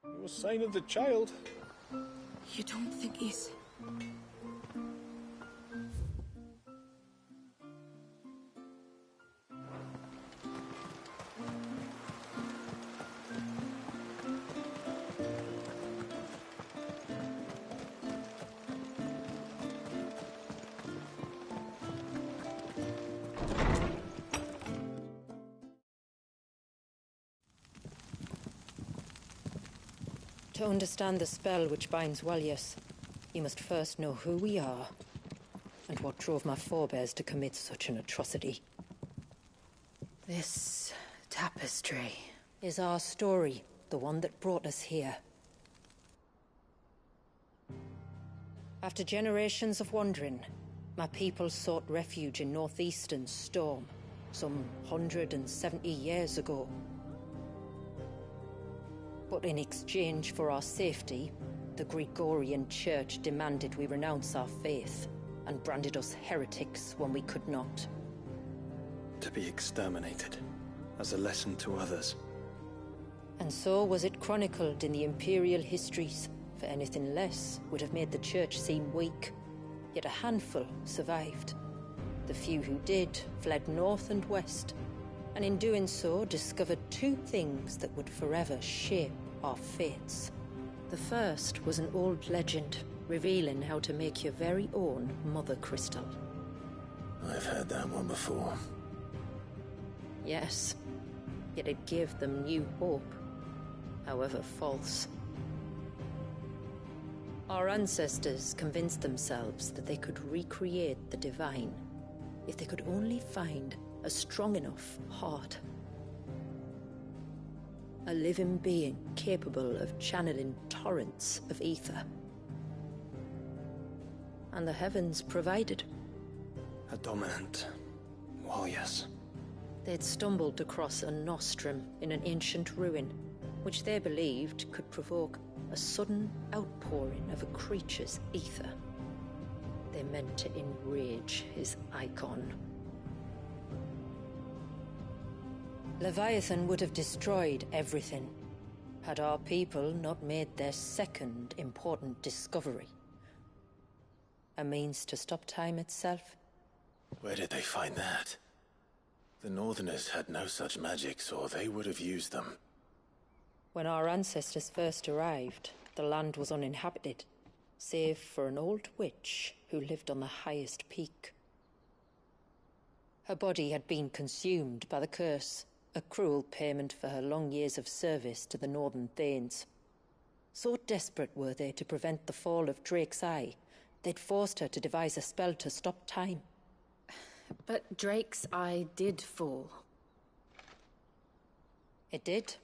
No sign of the child. You don't think he's... To understand the spell which binds Walyas, you must first know who we are, and what drove my forebears to commit such an atrocity. This tapestry is our story, the one that brought us here. After generations of wandering, my people sought refuge in northeastern Storm, some 170 years ago. But in exchange for our safety, the Gregorian Church demanded we renounce our faith, and branded us heretics when we could not. To be exterminated, as a lesson to others. And so was it chronicled in the imperial histories, for anything less would have made the Church seem weak. Yet a handful survived. The few who did fled north and west, and in doing so discovered two things that would forever shape our fates. The first was an old legend, revealing how to make your very own Mother Crystal. I've heard that one before. Yes, yet it gave them new hope, however false. Our ancestors convinced themselves that they could recreate the divine if they could only find a strong enough heart. A living being capable of channeling torrents of ether. And the heavens provided. A dominant Walyas. They'd stumbled across a nostrum in an ancient ruin, which they believed could provoke a sudden outpouring of a creature's ether. They meant to enrage his icon. Leviathan would have destroyed everything, had our people not made their second important discovery. A means to stop time itself. Where did they find that? The Northerners had no such magics, or they would have used them. When our ancestors first arrived, the land was uninhabited, save for an old witch who lived on the highest peak. Her body had been consumed by the curse, a cruel payment for her long years of service to the Northern Thanes. So desperate were they to prevent the fall of Drake's Eye, they'd forced her to devise a spell to stop time. But Drake's Eye did fall. It did.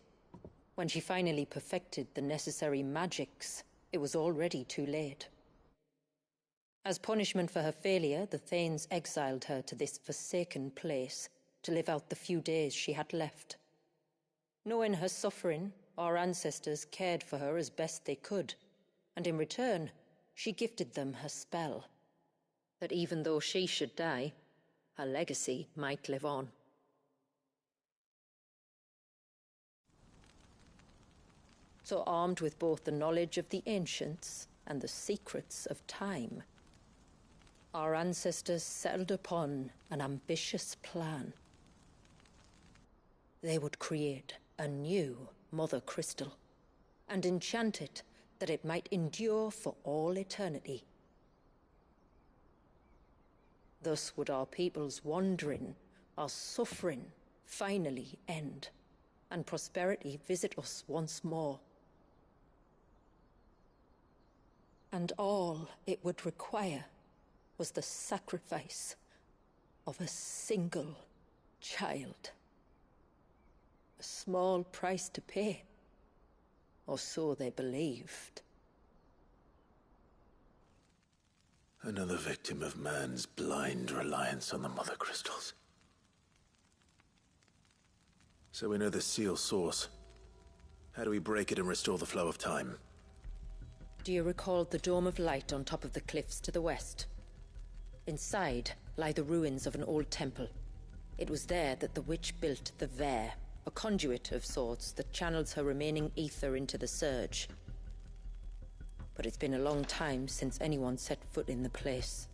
When she finally perfected the necessary magics, it was already too late. As punishment for her failure, the Thanes exiled her to this forsaken place to live out the few days she had left. Knowing her suffering, our ancestors cared for her as best they could, and in return, she gifted them her spell, that even though she should die, her legacy might live on. So armed with both the knowledge of the ancients and the secrets of time, our ancestors settled upon an ambitious plan. They would create a new Mother Crystal, and enchant it that it might endure for all eternity. Thus would our people's wandering, our suffering, finally end, and prosperity visit us once more. And all it would require was the sacrifice of a single child. A small price to pay, or so they believed. Another victim of man's blind reliance on the Mother Crystals. So we know the seal's source. How do we break it and restore the flow of time? Do you recall the Dome of Light on top of the cliffs to the west? Inside lie the ruins of an old temple. It was there that the witch built the Vare, A conduit of sorts that channels her remaining ether into the surge. But it's been a long time since anyone set foot in the place.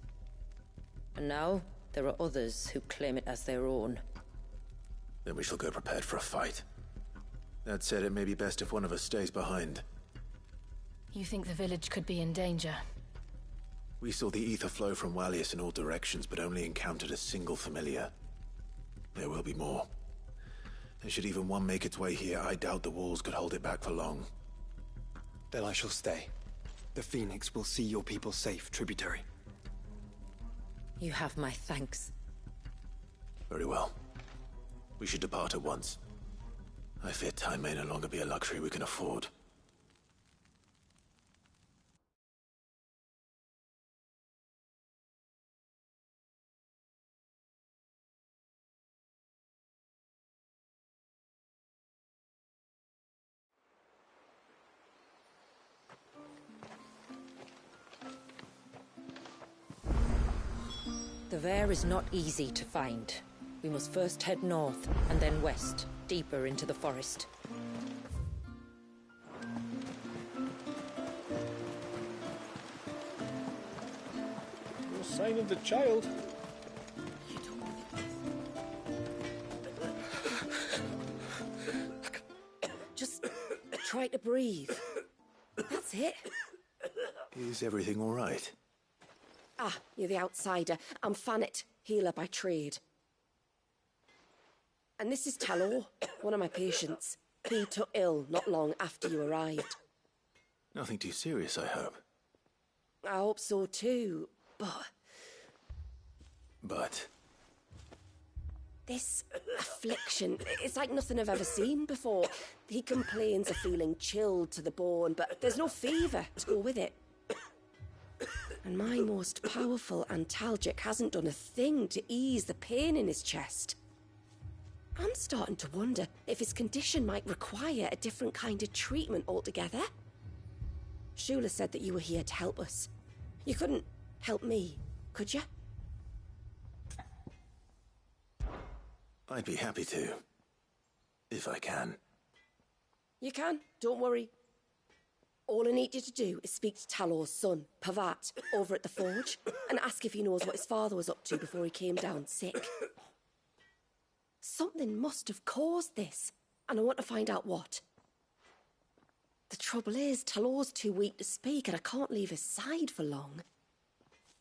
And now, there are others who claim it as their own. Then we shall go prepared for a fight. That said, it may be best if one of us stays behind. You think the village could be in danger? We saw the ether flow from Wallius in all directions, but only encountered a single familiar. There will be more. And should even one make its way here, I doubt the walls could hold it back for long. Then I shall stay. The Phoenix will see your people safe, tributary. You have my thanks. Very well. We should depart at once. I fear time may no longer be a luxury we can afford. The Vare is not easy to find. We must first head north, and then west, deeper into the forest. No sign of the child. Just try to breathe. That's it. Is everything all right? Ah, you're the outsider. I'm Fannet, healer by trade. And this is Talor, one of my patients. He took ill not long after you arrived. Nothing too serious, I hope. I hope so too, but... But... This affliction, it's like nothing I've ever seen before. He complains of feeling chilled to the bone, but there's no fever to go with it. And my most powerful antalgic hasn't done a thing to ease the pain in his chest. I'm starting to wonder if his condition might require a different kind of treatment altogether. Shula said that you were here to help us. You couldn't help me, could you? I'd be happy to. If I can. You can, don't worry. All I need you to do is speak to Talor's son, Pavat, over at the forge, and ask if he knows what his father was up to before he came down sick. Something must have caused this, and I want to find out what. The trouble is, Talor's too weak to speak, and I can't leave his side for long.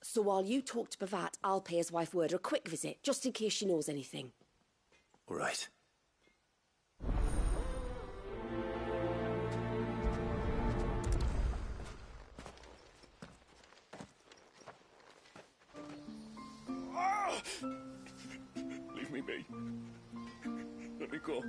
So while you talk to Pavat, I'll pay his wife word a quick visit, just in case she knows anything. All right. Leave me be. Let me go.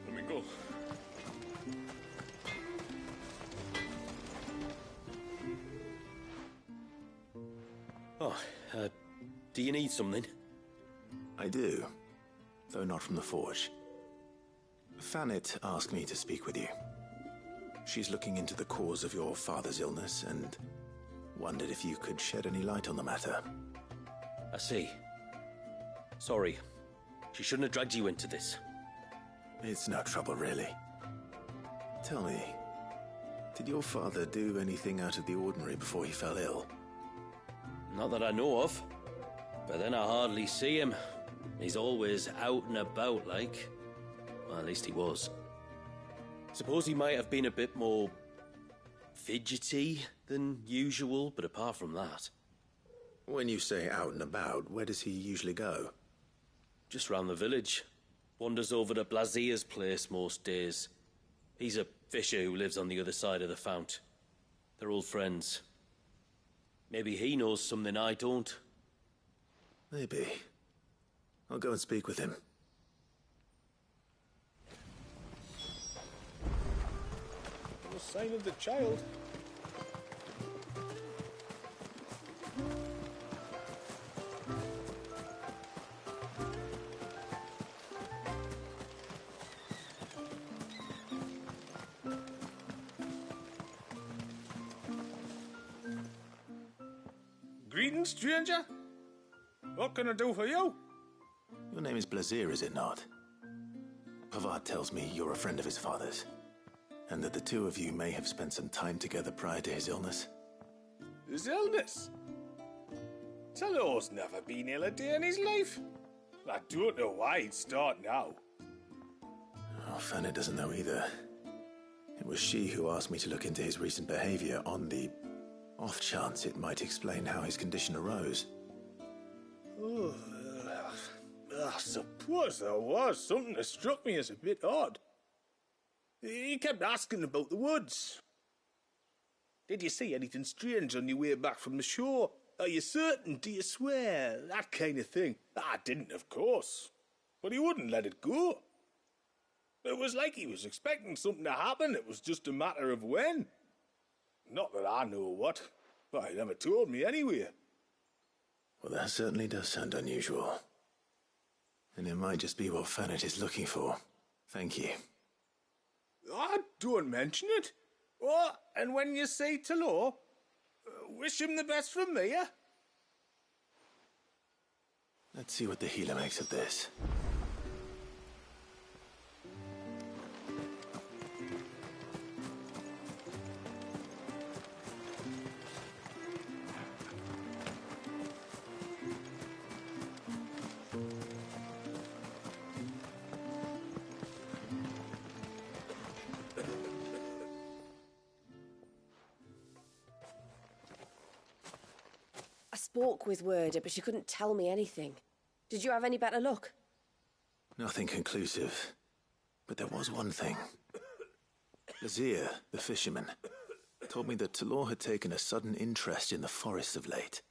Let me go. Oh, do you need something? I do. Though not from the forge. Fannet asked me to speak with you. She's looking into the cause of your father's illness and wondered if you could shed any light on the matter. I see. Sorry. She shouldn't have dragged you into this. It's no trouble, really. Tell me, did your father do anything out of the ordinary before he fell ill? Not that I know of. But then I hardly see him. He's always out and about, like. Well, at least he was. Suppose he might have been a bit more fidgety than usual, but apart from that... When you say out and about, where does he usually go? Just round the village. Wanders over to Blazier's place most days. He's a fisher who lives on the other side of the fount. They're old friends. Maybe he knows something I don't. Maybe. I'll go and speak with him. No sign of the child. Greetings, stranger. What can I do for you? Your name is Blazier, is it not? Pavad tells me you're a friend of his father's, and that the two of you may have spent some time together prior to his illness. His illness? Talor's never been ill a day in his life. I don't know why he'd start now. Oh, Fanny doesn't know either. It was she who asked me to look into his recent behavior on the off chance it might explain how his condition arose. Oh, I suppose there was something that struck me as a bit odd. He kept asking about the woods. Did you see anything strange on your way back from the shore? Are you certain? Do you swear? That kind of thing. I didn't, of course. But he wouldn't let it go. It was like he was expecting something to happen. It was just a matter of when. Not that I know what, but he never told me anyway. Well, that certainly does sound unusual. And it might just be what Fanet is looking for. Thank you. I don't mention it. Oh, and when you say Talor, wish him the best from me, eh? Let's see what the healer makes of this. I spoke with Werder, but she couldn't tell me anything. Did you have any better luck? Nothing conclusive. But there was one thing. Lazir, the fisherman, told me that Talor had taken a sudden interest in the forest of late.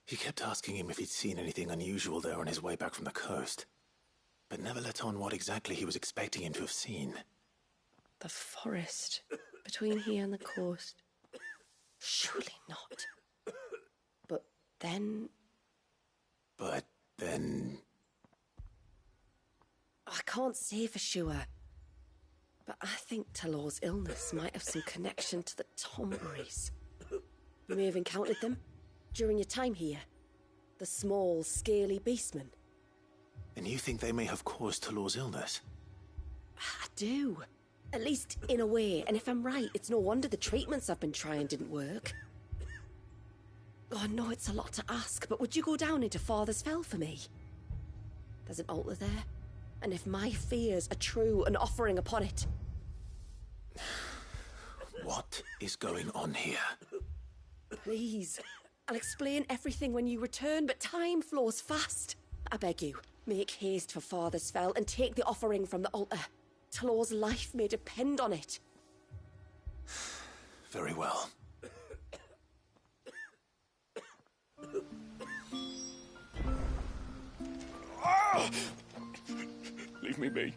He kept asking him if he'd seen anything unusual there on his way back from the coast, but never let on what exactly he was expecting him to have seen. The forest between here and the coast. Surely not. But then... I can't say for sure. But I think Talor's illness might have some connection to the Tomberries. You may have encountered them during your time here. The small, scaly beastmen. And you think they may have caused Talor's illness? I do. At least in a way. And if I'm right, it's no wonder the treatments I've been trying didn't work. Oh, I know it's a lot to ask, but would you go down into Father's Fell for me? There's an altar there, and if my fears are true, an offering upon it. What is going on here? Please, I'll explain everything when you return, but time flows fast. I beg you, make haste for Father's Fell and take the offering from the altar. Talor's life may depend on it. Very well. Leave me be.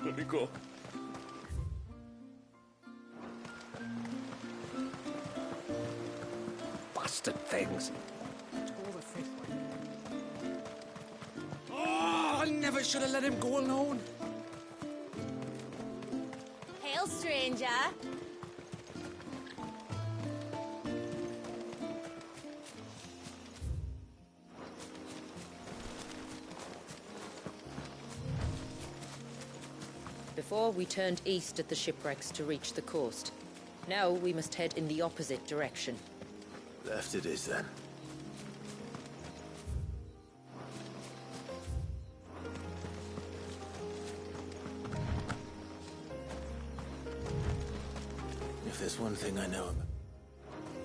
Let me go. Bastard things. Oh, I never should have let him go alone. Hail, stranger. Before, we turned east at the shipwrecks to reach the coast. Now we must head in the opposite direction. Left it is, then. If there's one thing I know about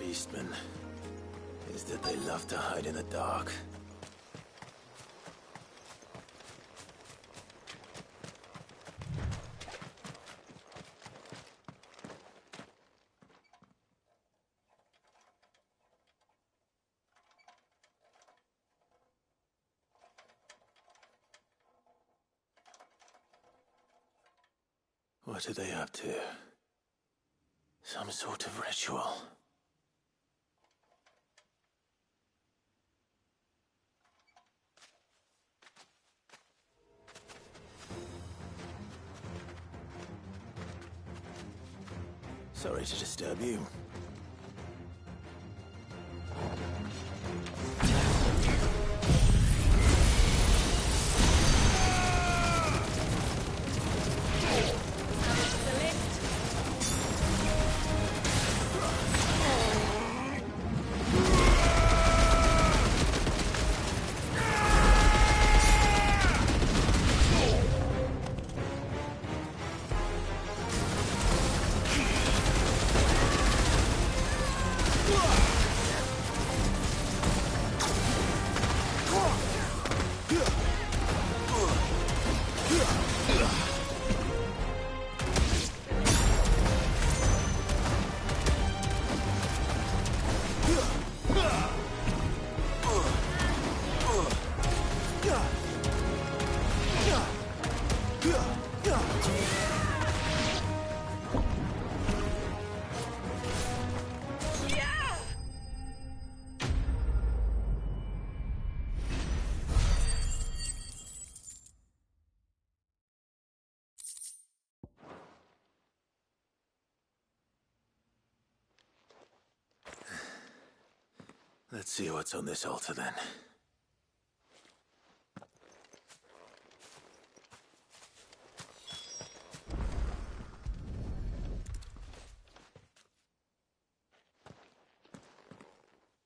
Beastmen, is that they love to hide in the dark. What are they up to? Some sort of ritual. Sorry to disturb you. Let's see what's on this altar then.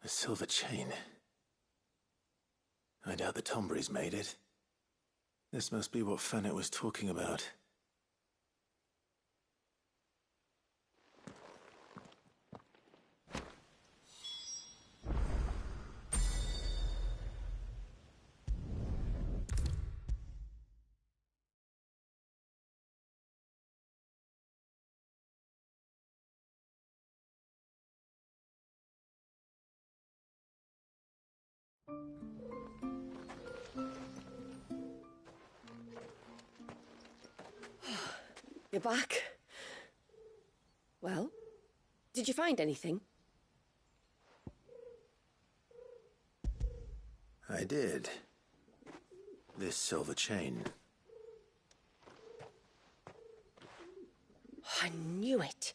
A silver chain. I doubt the Tombury's made it. This must be what Fanet was talking about. You're back. Well, did you find anything? I did. This silver chain. I knew it.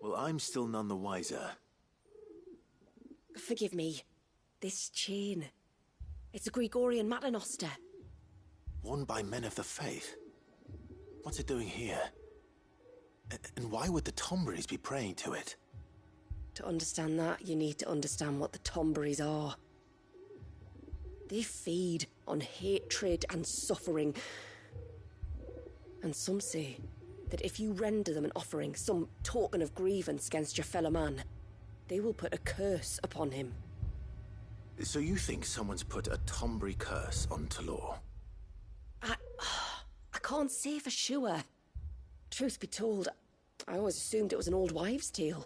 Well, I'm still none the wiser. Forgive me. This chain. It's a Gregorian Maternoster. Worn by men of the faith. What's it doing here? And why would the Tomburys be praying to it? To understand that, you need to understand what the Tomburys are. They feed on hatred and suffering. And some say that if you render them an offering, some token of grievance against your fellow man, they will put a curse upon him. So you think someone's put a Tombury curse on Talor? I can't say for sure. Truth be told, I always assumed it was an old wives' tale.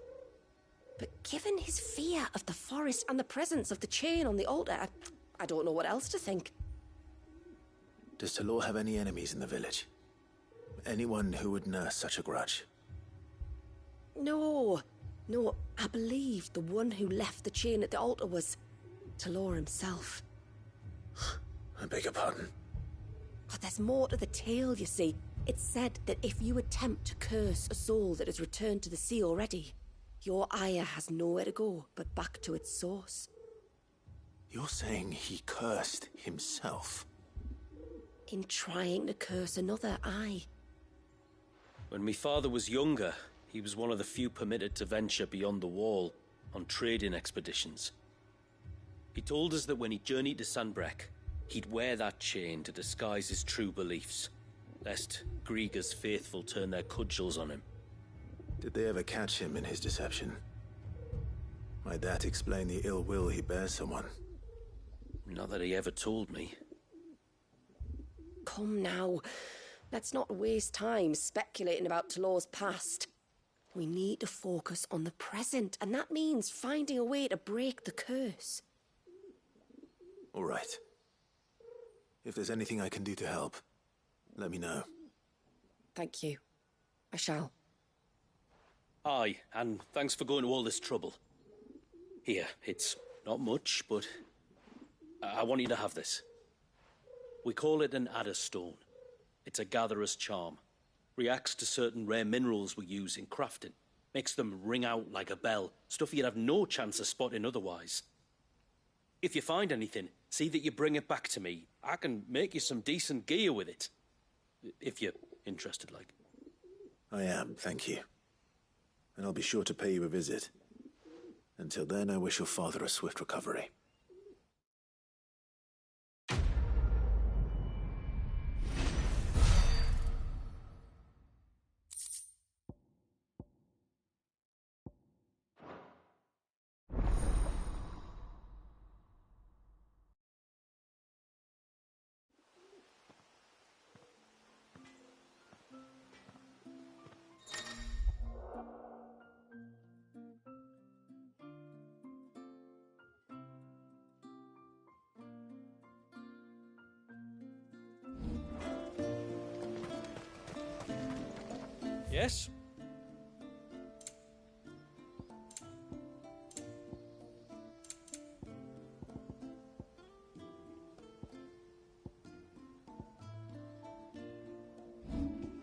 But given his fear of the forest and the presence of the chain on the altar, I don't know what else to think. Does Talor have any enemies in the village? Anyone who would nurse such a grudge? No, I believe the one who left the chain at the altar was Talor himself. I beg your pardon? But there's more to the tale, you see. It's said that if you attempt to curse a soul that has returned to the sea already, your ire has nowhere to go but back to its source. You're saying he cursed himself? In trying to curse another, aye. When my father was younger, he was one of the few permitted to venture beyond the wall on trading expeditions. He told us that when he journeyed to Sanbreque, he'd wear that chain to disguise his true beliefs, lest Griega's faithful turn their cudgels on him. Did they ever catch him in his deception? Might that explain the ill will he bears someone? Not that he ever told me. Come now. Let's not waste time speculating about Talor's past. We need to focus on the present, and that means finding a way to break the curse. All right. If there's anything I can do to help, let me know. Thank you. I shall. Aye, and thanks for going to all this trouble. Here, it's not much, but I want you to have this. We call it an adder stone. It's a gatherer's charm. Reacts to certain rare minerals we use in crafting. Makes them ring out like a bell. Stuff you'd have no chance of spotting otherwise. If you find anything, see that you bring it back to me. I can make you some decent gear with it. If you're interested, like. I am, thank you. And I'll be sure to pay you a visit. Until then, I wish your father a swift recovery. Yes?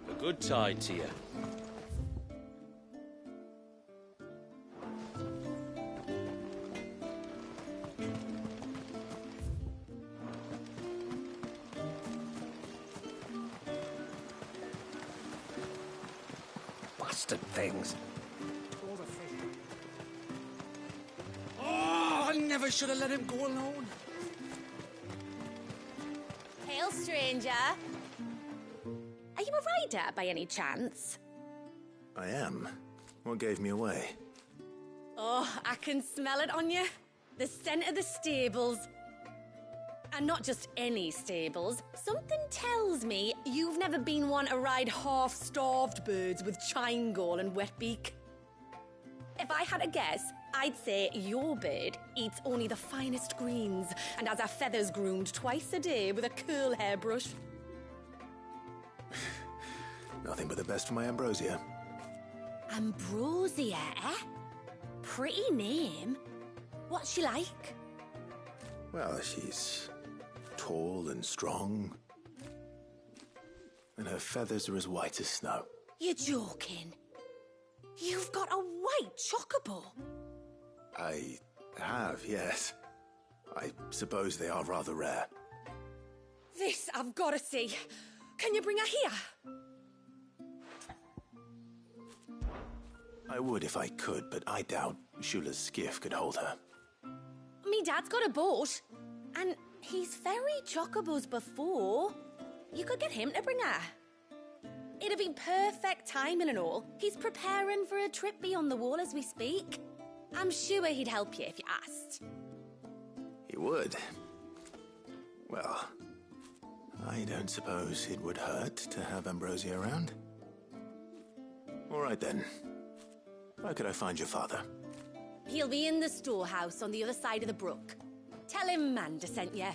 A good tide to you. Bastard things. Oh, I never should have let him go alone. Hail, stranger. Are you a rider by any chance? I am. What gave me away? Oh, I can smell it on you. The scent of the stables. And not just any stables. Something tells me you've never been one to ride half-starved birds with chine gall and wet beak. If I had to guess, I'd say your bird eats only the finest greens and has her feathers groomed twice a day with a curl hairbrush. Nothing but the best for my Ambrosia. Ambrosia, eh? Pretty name. What's she like? Well, she's tall and strong. And her feathers are as white as snow. You're joking. You've got a white chocobo. I have, yes. I suppose they are rather rare. This I've got to see. Can you bring her here? I would if I could, but I doubt Shula's skiff could hold her. Me dad's got a boat. And he's ferried chocobos before. You could get him to bring her. It'd be perfect timing and all. He's preparing for a trip beyond the wall as we speak. I'm sure he'd help you if you asked. He would. Well, I don't suppose it would hurt to have Ambrosia around. All right then. Where could I find your father? He'll be in the storehouse on the other side of the brook. Tell him Manda sent you.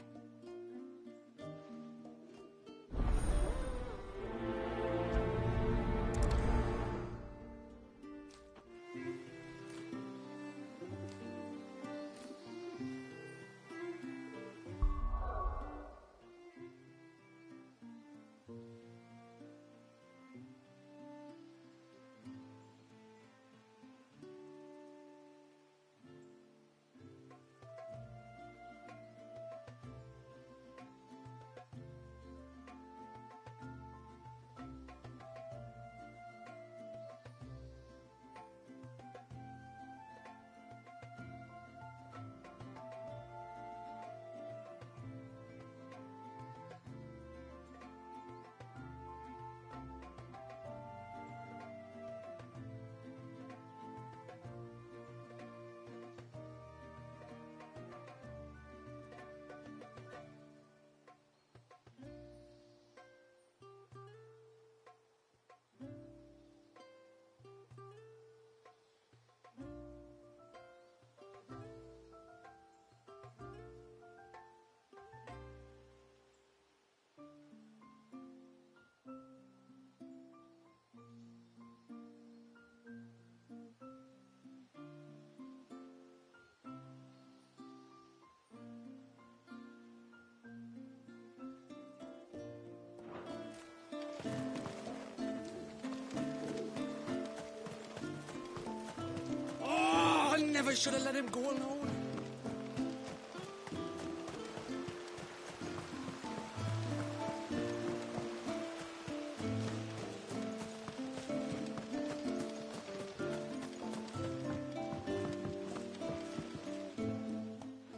never should have let him go alone.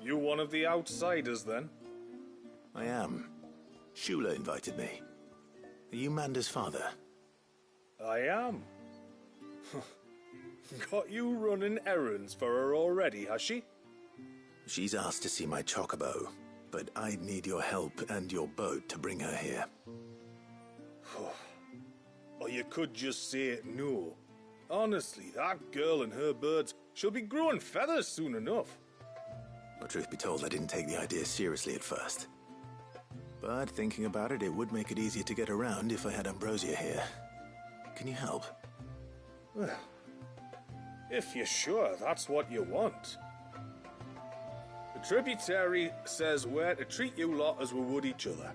You one of the outsiders, then? I am. Shula invited me. Are you Manda's father? I am. Got you running errands for her already, has she? She's asked to see my chocobo, but I'd need your help and your boat to bring her here. Or you could just say no. Honestly, that girl and her birds, she'll be growing feathers soon enough. Well, truth be told, I didn't take the idea seriously at first. But thinking about it, it would make it easier to get around if I had Ambrosia here. Can you help? Well, if you're sure that's what you want. The tributary says we're to treat you lot as we would each other.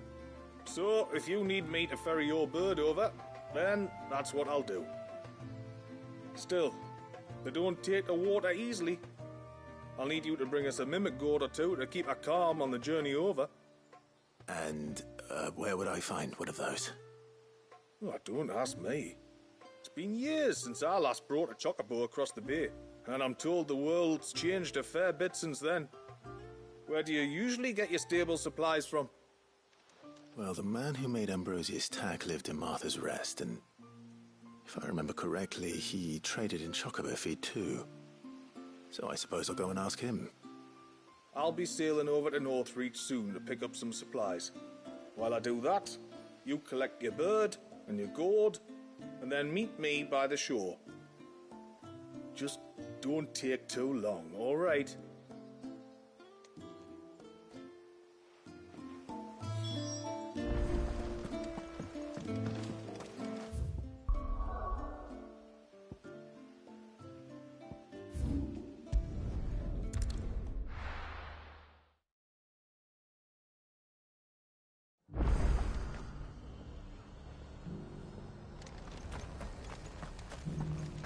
So, if you need me to ferry your bird over, then that's what I'll do. Still, they don't take the water easily. I'll need you to bring us a mimic gourd or two to keep her calm on the journey over. And where would I find one of those? Oh, don't ask me. It's been years since I last brought a chocobo across the bay, and I'm told the world's changed a fair bit since then. Where do you usually get your stable supplies from? Well, the man who made Ambrosia's tack lived in Martha's Rest, and if I remember correctly, he traded in chocobo feed too. So I suppose I'll go and ask him. I'll be sailing over to Northreach soon to pick up some supplies. While I do that, you collect your bird and your gourd, and then meet me by the shore. Just don't take too long, all right?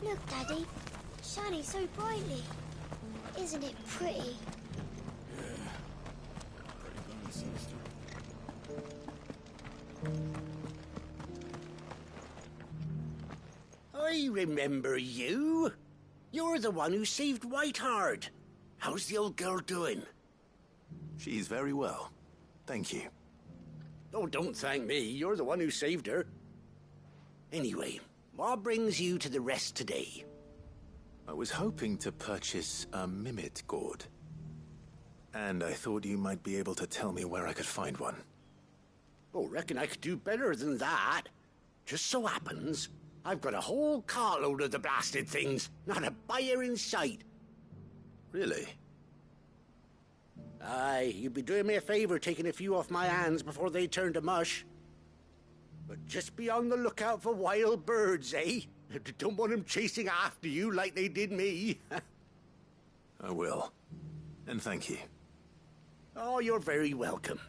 Look, Daddy. Shining so brightly. Isn't it pretty? I remember you. You're the one who saved Whiteheart. How's the old girl doing? She's very well. Thank you. Oh, don't thank me. You're the one who saved her. Anyway, what brings you to the rest today? I was hoping to purchase a mimit gourd. And I thought you might be able to tell me where I could find one. Oh, reckon I could do better than that. Just so happens, I've got a whole carload of the blasted things. Not a buyer in sight. Really? Aye, you'd be doing me a favor taking a few off my hands before they turn to mush. But just be on the lookout for wild birds, eh? Don't want them chasing after you like they did me. I will. And thank you. Oh, you're very welcome.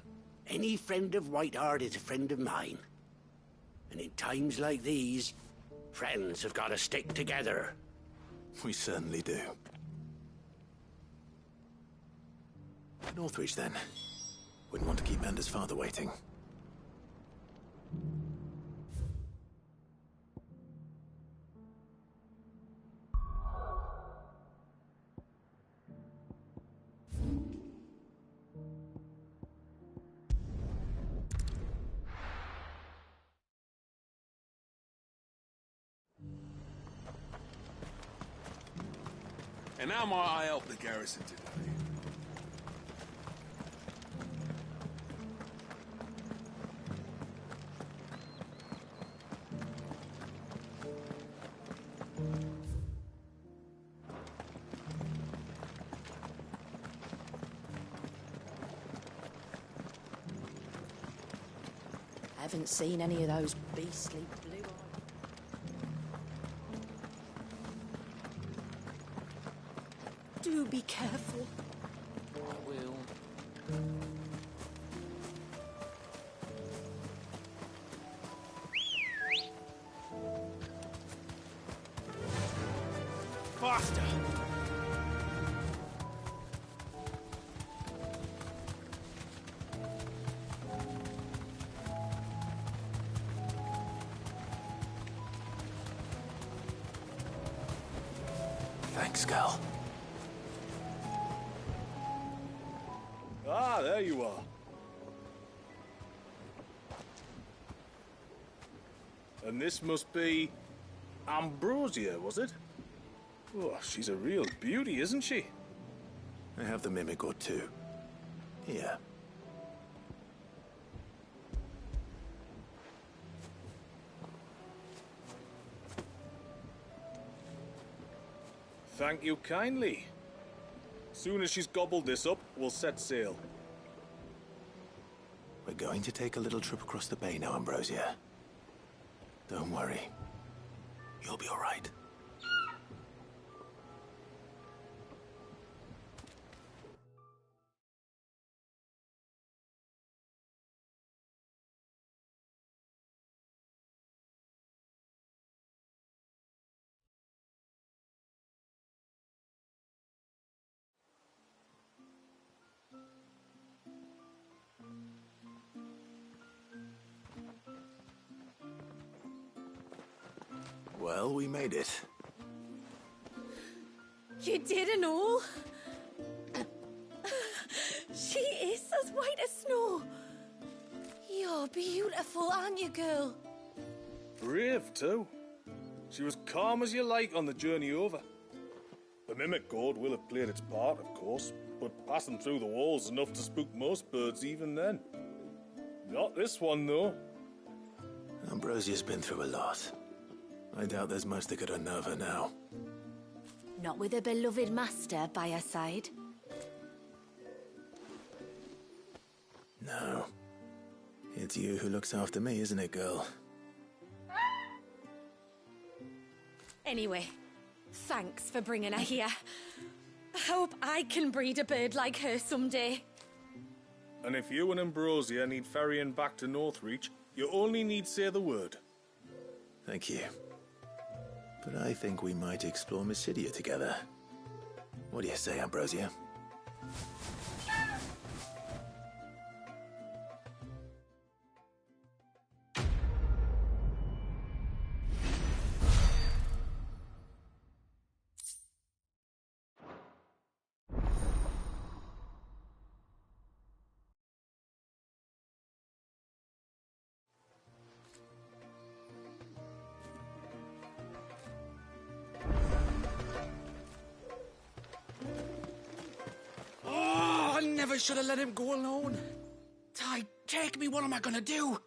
Any friend of Whiteheart is a friend of mine. And in times like these, friends have got to stick together. We certainly do. Northreach, then. Wouldn't want to keep Manda's father waiting. And how might I help the garrison today? I haven't seen any of those beastly blue eyes. Do be careful. I will. Faster! skull. Ah, there you are. And this must be Ambrosia, was it? Oh, she's a real beauty, isn't she? I have the mimic or two. Here. Thank you kindly. Soon as she's gobbled this up, we'll set sail. We're going to take a little trip across the bay now, Ambrosia. Don't worry. You'll be all right. Well, we made it. You didn't all? She is as white as snow. You're beautiful, aren't you, girl? Brave, too. She was calm as you like on the journey over. The mimic gourd will have played its part, of course, but passing through the walls enough to spook most birds even then. Not this one, though. Ambrosia's been through a lot. I doubt there's much that could unnerve her now. Not with a beloved master by her side. No. It's you who looks after me, isn't it, girl? Anyway, thanks for bringing her here. I hope I can breed a bird like her someday. And if you and Ambrosia need ferrying back to Northreach, you only need say the word. Thank you. But I think we might explore Mysidia together. What do you say, Ambrosia? Never should have let him go alone. Ty, take me. What am I gonna do?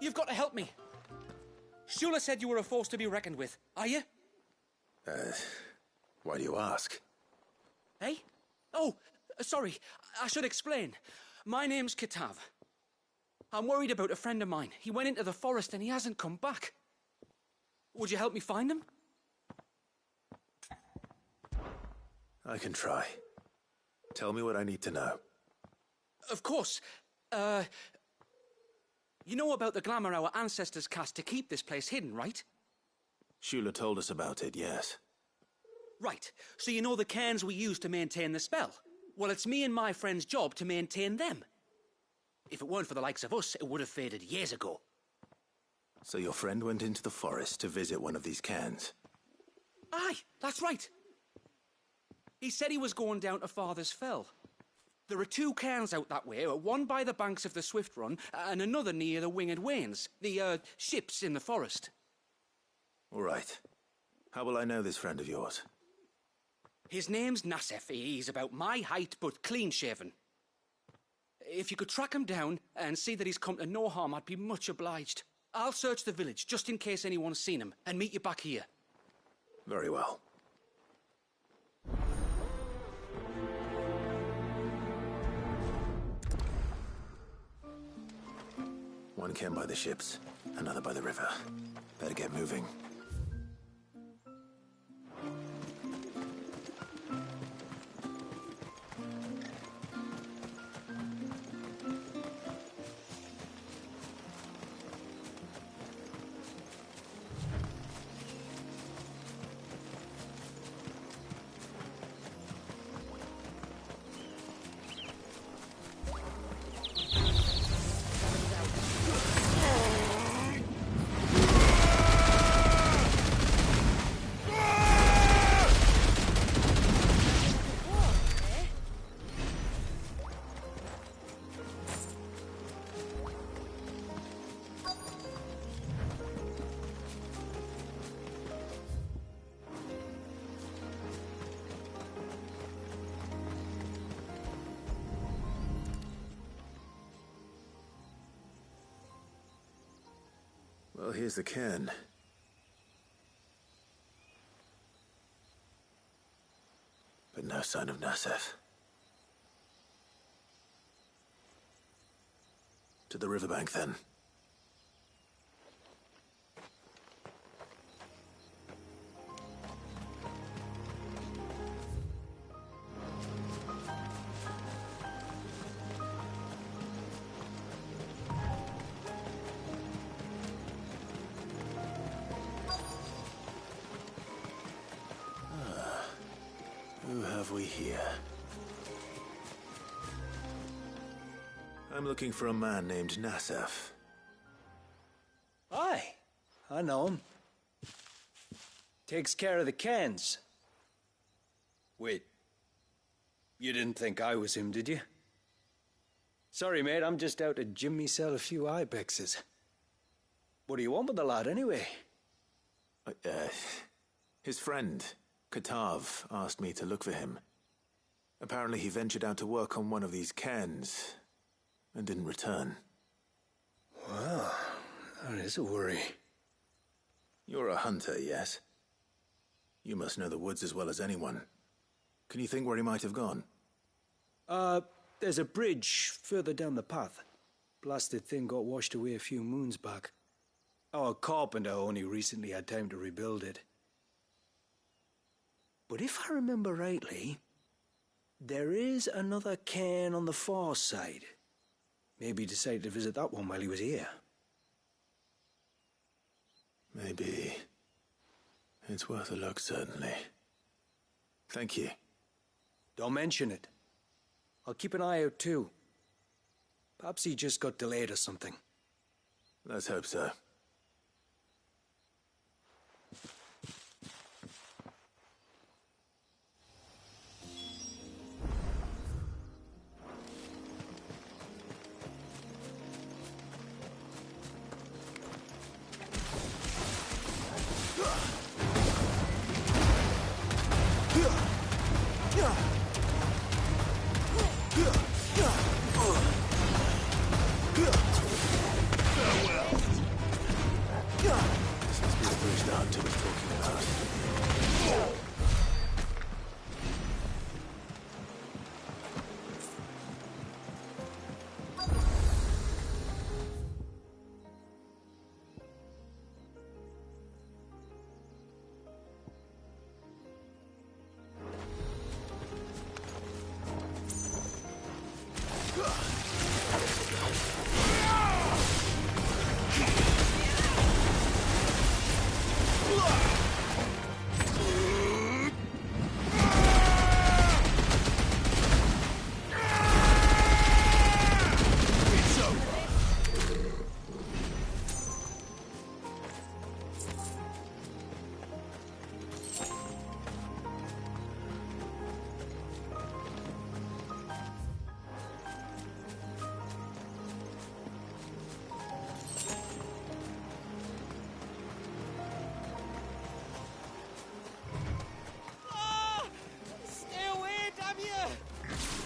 You've got to help me. Shula said you were a force to be reckoned with. Are you? Why do you ask? Hey? Oh, sorry. I should explain. My name's Kitav. I'm worried about a friend of mine. He went into the forest and he hasn't come back. Would you help me find him? I can try. Tell me what I need to know. Of course. You know about the glamour our ancestors cast to keep this place hidden, right? Shula told us about it, yes. Right. So you know the cairns we use to maintain the spell? Well, it's me and my friend's job to maintain them. If it weren't for the likes of us, it would have faded years ago. So your friend went into the forest to visit one of these cairns? Aye, that's right. He said he was going down to Father's Fell. There are two cairns out that way, one by the banks of the Swift Run, and another near the Winged Wains, the, ships in the forest. All right. How will I know this friend of yours? His name's Nassef. He's about my height, but clean-shaven. If you could track him down and see that he's come to no harm, I'd be much obliged. I'll search the village, just in case anyone's seen him, and meet you back here. Very well. One cairn by the ships, another by the river. Better get moving. here's the cairn. But no sign of Nasef. To the riverbank, then. Who have we here? I'm looking for a man named Nasef. Aye, I know him. Takes care of the cans. Wait, you didn't think I was him, did you? Sorry, mate, I'm just out to gym myself a few ibexes. What do you want with the lad, anyway? His friend, Katav, asked me to look for him. Apparently he ventured out to work on one of these cairns and didn't return. Well, that is a worry. You're a hunter, yes? You must know the woods as well as anyone. Can you think where he might have gone? There's a bridge further down the path. Blasted thing got washed away a few moons back. Our carpenter only recently had time to rebuild it. But if I remember rightly, there is another cairn on the far side. Maybe he decided to visit that one while he was here. Maybe. It's worth a look, certainly. Thank you. Don't mention it. I'll keep an eye out too. Perhaps he just got delayed or something. Let's hope so.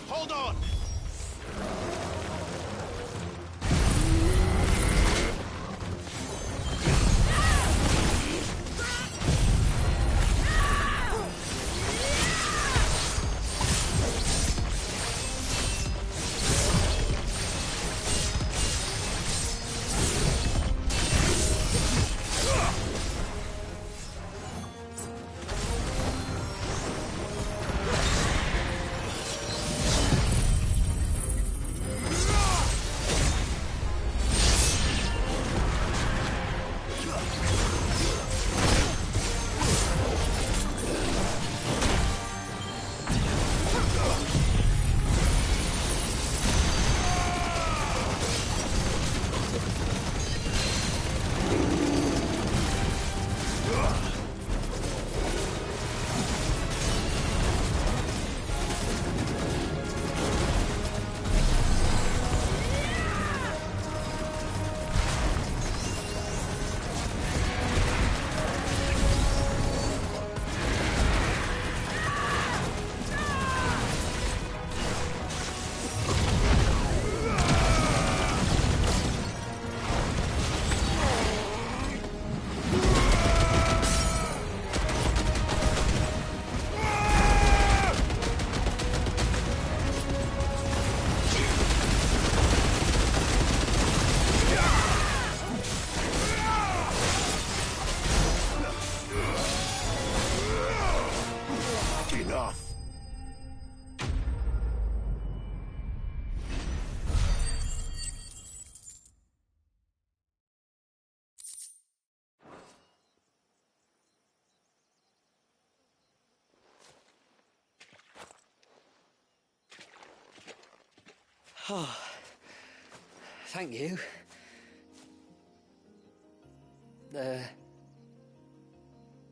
Hold on! Oh, thank you.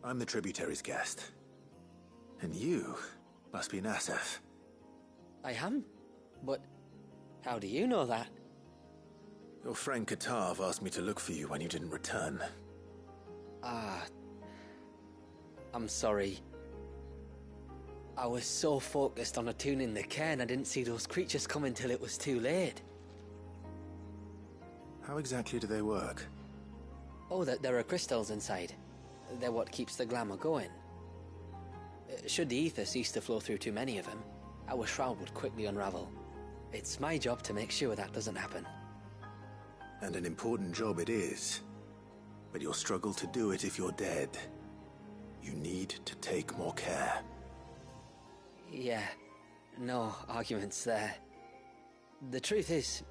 I'm the tributary's guest. And you must be Nassef. I am? But how do you know that? Your friend Katav asked me to look for you when you didn't return. Ah, I'm sorry. I was so focused on attuning the cairn I didn't see those creatures come until it was too late. How exactly do they work? Oh, there are crystals inside. They're what keeps the glamour going. Should the ether cease to flow through too many of them, our shroud would quickly unravel. It's my job to make sure that doesn't happen. And an important job it is. But you'll struggle to do it if you're dead. You need to take more care. Yeah, no arguments there. The truth is,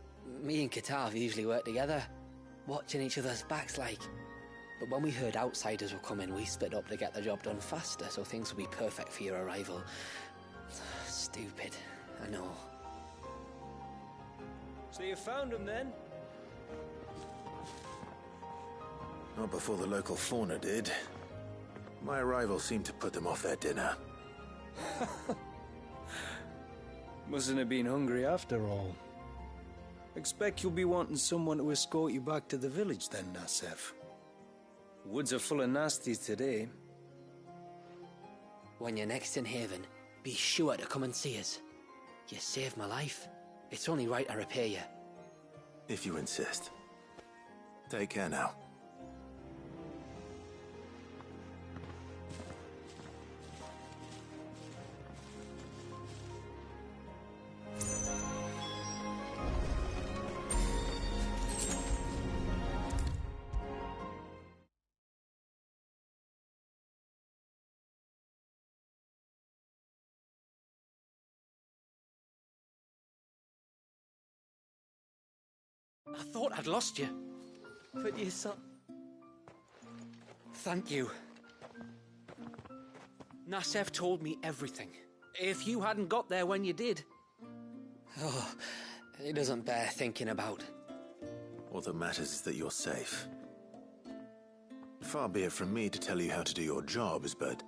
me and Katav usually work together, watching each other's backs like. But when we heard outsiders were coming, we split up to get the job done faster, so things would be perfect for your arrival. Stupid, I know. So you found him then? Not before the local fauna did. My arrival seemed to put them off their dinner. Mustn't have been hungry after all. Expect you'll be wanting someone to escort you back to the village then, Nassef. Woods are full of nasties today. When you're next in Haven, be sure to come and see us. You saved my life. It's only right I repay you. If you insist. Take care now. I thought I'd lost you. But you saw... Thank you. Nassef told me everything. If you hadn't got there when you did... Oh, it doesn't bear thinking about. All that matters is that you're safe. Far be it from me to tell you how to do your jobs, but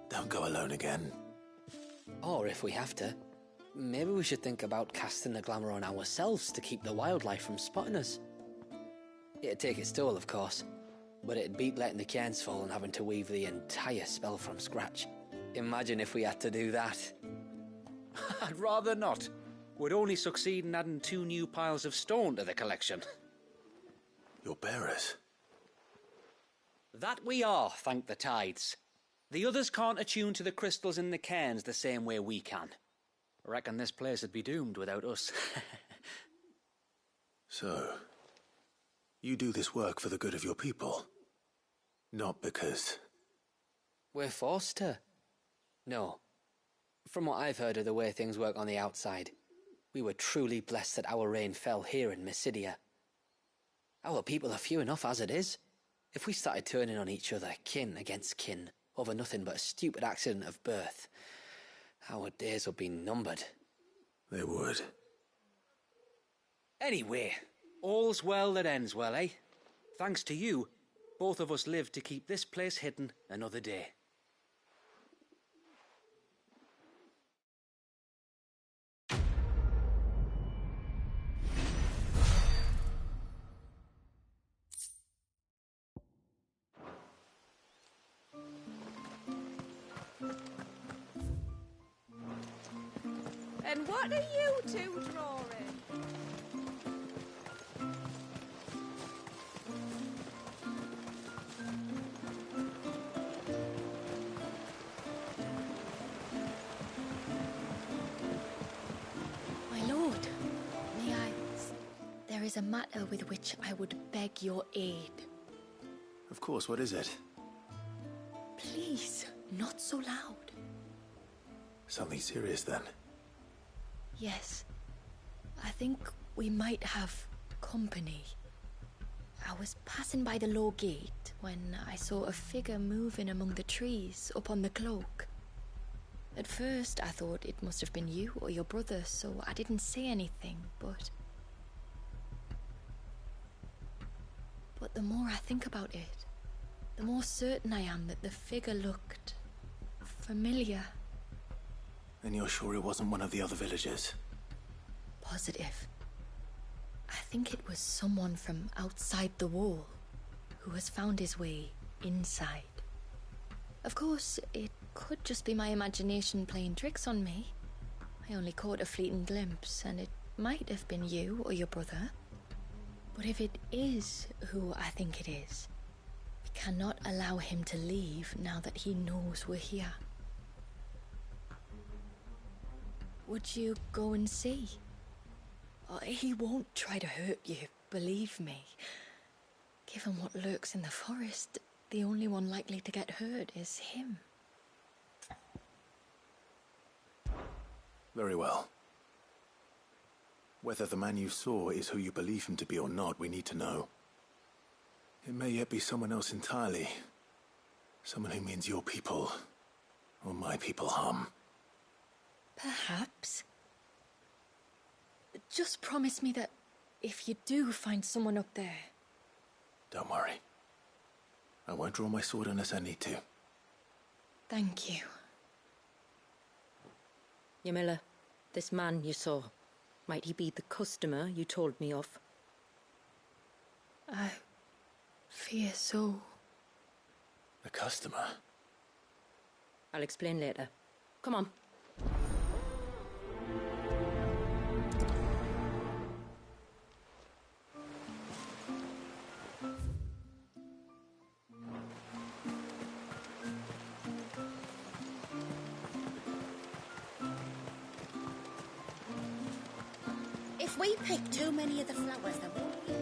don't go alone again. Or if we have to, maybe we should think about casting the glamour on ourselves to keep the wildlife from spotting us. It'd take its toll, of course, but it'd beat letting the cairns fall and having to weave the entire spell from scratch. Imagine if we had to do that. I'd rather not. We'd only succeed in adding 2 new piles of stone to the collection. Your bearers? That we are, thank the tides. The others can't attune to the crystals in the cairns the same way we can. I reckon this place would be doomed without us. So, you do this work for the good of your people? Not because... We're forced to. No. From what I've heard of the way things work on the outside, we were truly blessed that our rain fell here in Mysidia. Our people are few enough as it is. If we started turning on each other, kin against kin, over nothing but a stupid accident of birth, our days would be numbered. They would. Anyway, all's well that ends well, eh? Thanks to you, both of us lived to keep this place hidden another day. And what are you two drawing? My lord, may I... There is a matter with which I would beg your aid. Of course, what is it? Please, not so loud. Something serious, then? Yes. I think we might have company. I was passing by the low gate when I saw a figure moving among the trees up on the cloak. At first, I thought it must have been you or your brother, so I didn't say anything, but the more I think about it, the more certain I am that the figure looked familiar. And you're sure it wasn't one of the other villagers? Positive. I think it was someone from outside the wall who has found his way inside. Of course, it could just be my imagination playing tricks on me. I only caught a fleeting glimpse, and it might have been you or your brother. But if it is who I think it is, we cannot allow him to leave now that he knows we're here. Would you go and see? Oh, he won't try to hurt you, believe me. Given what lurks in the forest, the only one likely to get hurt is him. Very well. Whether the man you saw is who you believe him to be or not, we need to know. It may yet be someone else entirely. Someone who means your people, or my people, harm. Perhaps. Just promise me that if you do find someone up there... Don't worry. I won't draw my sword unless I need to. Thank you. Ymilla, this man you saw, might he be the customer you told me of? I fear so. The customer? I'll explain later. Come on. If we pick too many of the flowers, there won't be.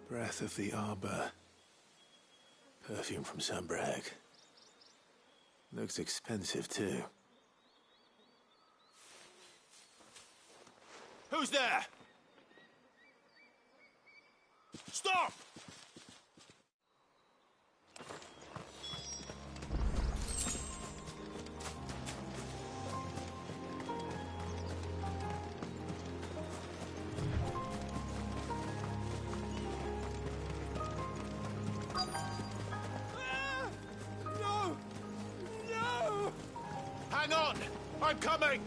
Breath of the arbor. Perfume from Sunbrag. Looks expensive, too. Who's there? Stop! Hang on! I'm coming!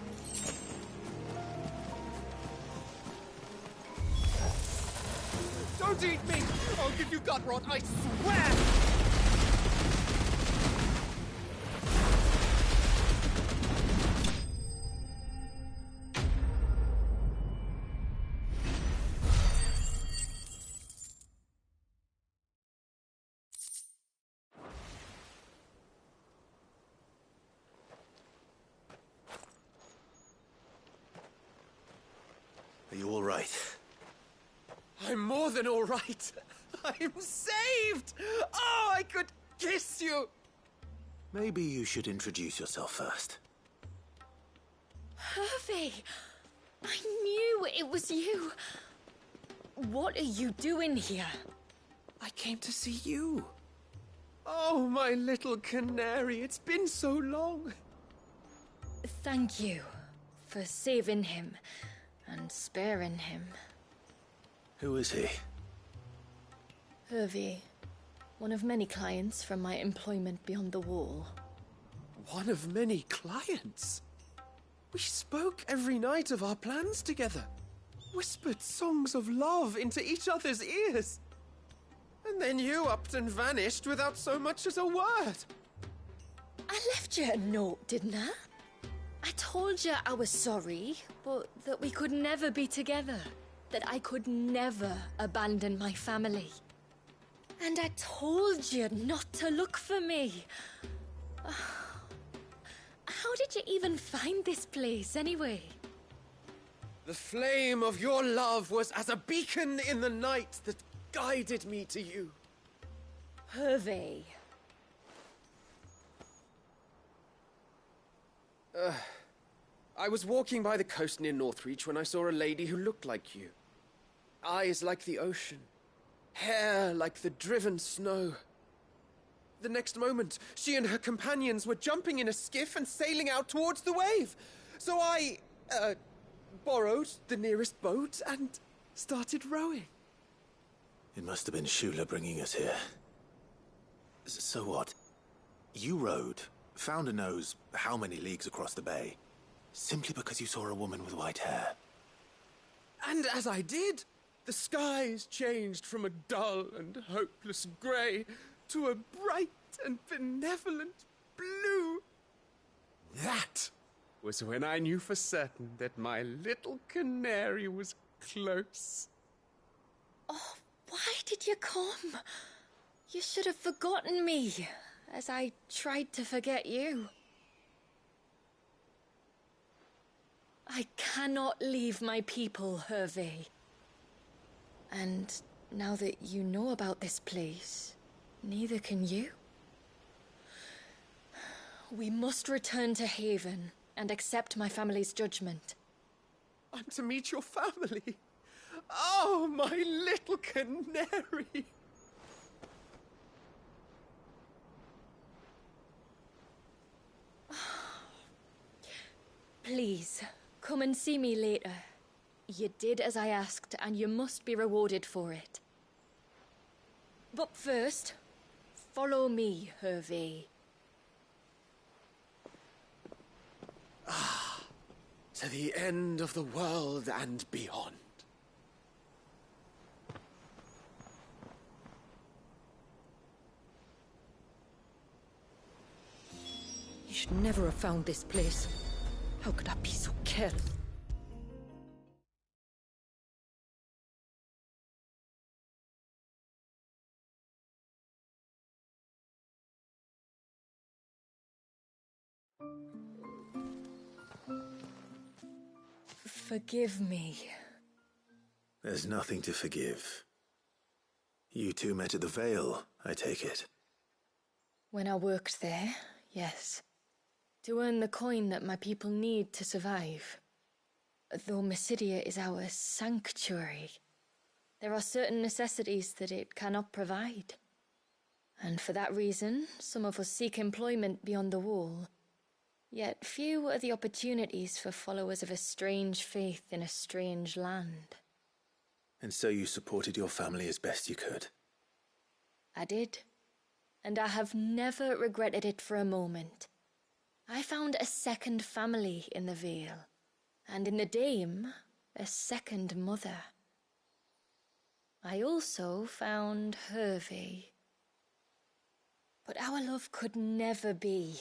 Don't eat me! I'll give you gut rot, I swear! Are you all right? I'm more than all right. I'm saved! Oh, I could kiss you! Maybe you should introduce yourself first. Hervey! I knew it was you. What are you doing here? I came to see you. Oh, my little canary, it's been so long. Thank you for saving him and sparing him. Who is he? Hervey, one of many clients from my employment beyond the wall. One of many clients? We spoke every night of our plans together. Whispered songs of love into each other's ears. And then you upped and vanished without so much as a word. I left you a note, didn't I? I told you I was sorry, but that we could never be together. That I could never abandon my family. And I told you not to look for me. How did you even find this place, anyway? The flame of your love was as a beacon in the night that guided me to you. Hervé. I was walking by the coast near Northreach when I saw a lady who looked like you. Eyes like the ocean. Hair like the driven snow. The next moment, she and her companions were jumping in a skiff and sailing out towards the wave. So I, borrowed the nearest boat and started rowing. It must have been Shula bringing us here. So what? You rowed, found a nose how many leagues across the bay, simply because you saw a woman with white hair. And as I did, the skies changed from a dull and hopeless grey to a bright and benevolent blue. That was when I knew for certain that my little canary was close. Oh, why did you come? You should have forgotten me, as I tried to forget you. I cannot leave my people, Hervé. And now that you know about this place, neither can you. We must return to Haven and accept my family's judgment. I'm to meet your family. Oh, my little canary. Please, come and see me later. You did as I asked, and you must be rewarded for it. But first, follow me, Hervé. To the end of the world and beyond. You should never have found this place. How could I be so careless? Forgive me. There's nothing to forgive. You two met at the Vale, I take it. When I worked there, yes. To earn the coin that my people need to survive. Though Mysidia is our sanctuary, there are certain necessities that it cannot provide. And for that reason, some of us seek employment beyond the wall. Yet few are the opportunities for followers of a strange faith in a strange land. And so you supported your family as best you could? I did. And I have never regretted it for a moment. I found a second family in the Vale, and in the Dame, a second mother. I also found Hervé. But our love could never be.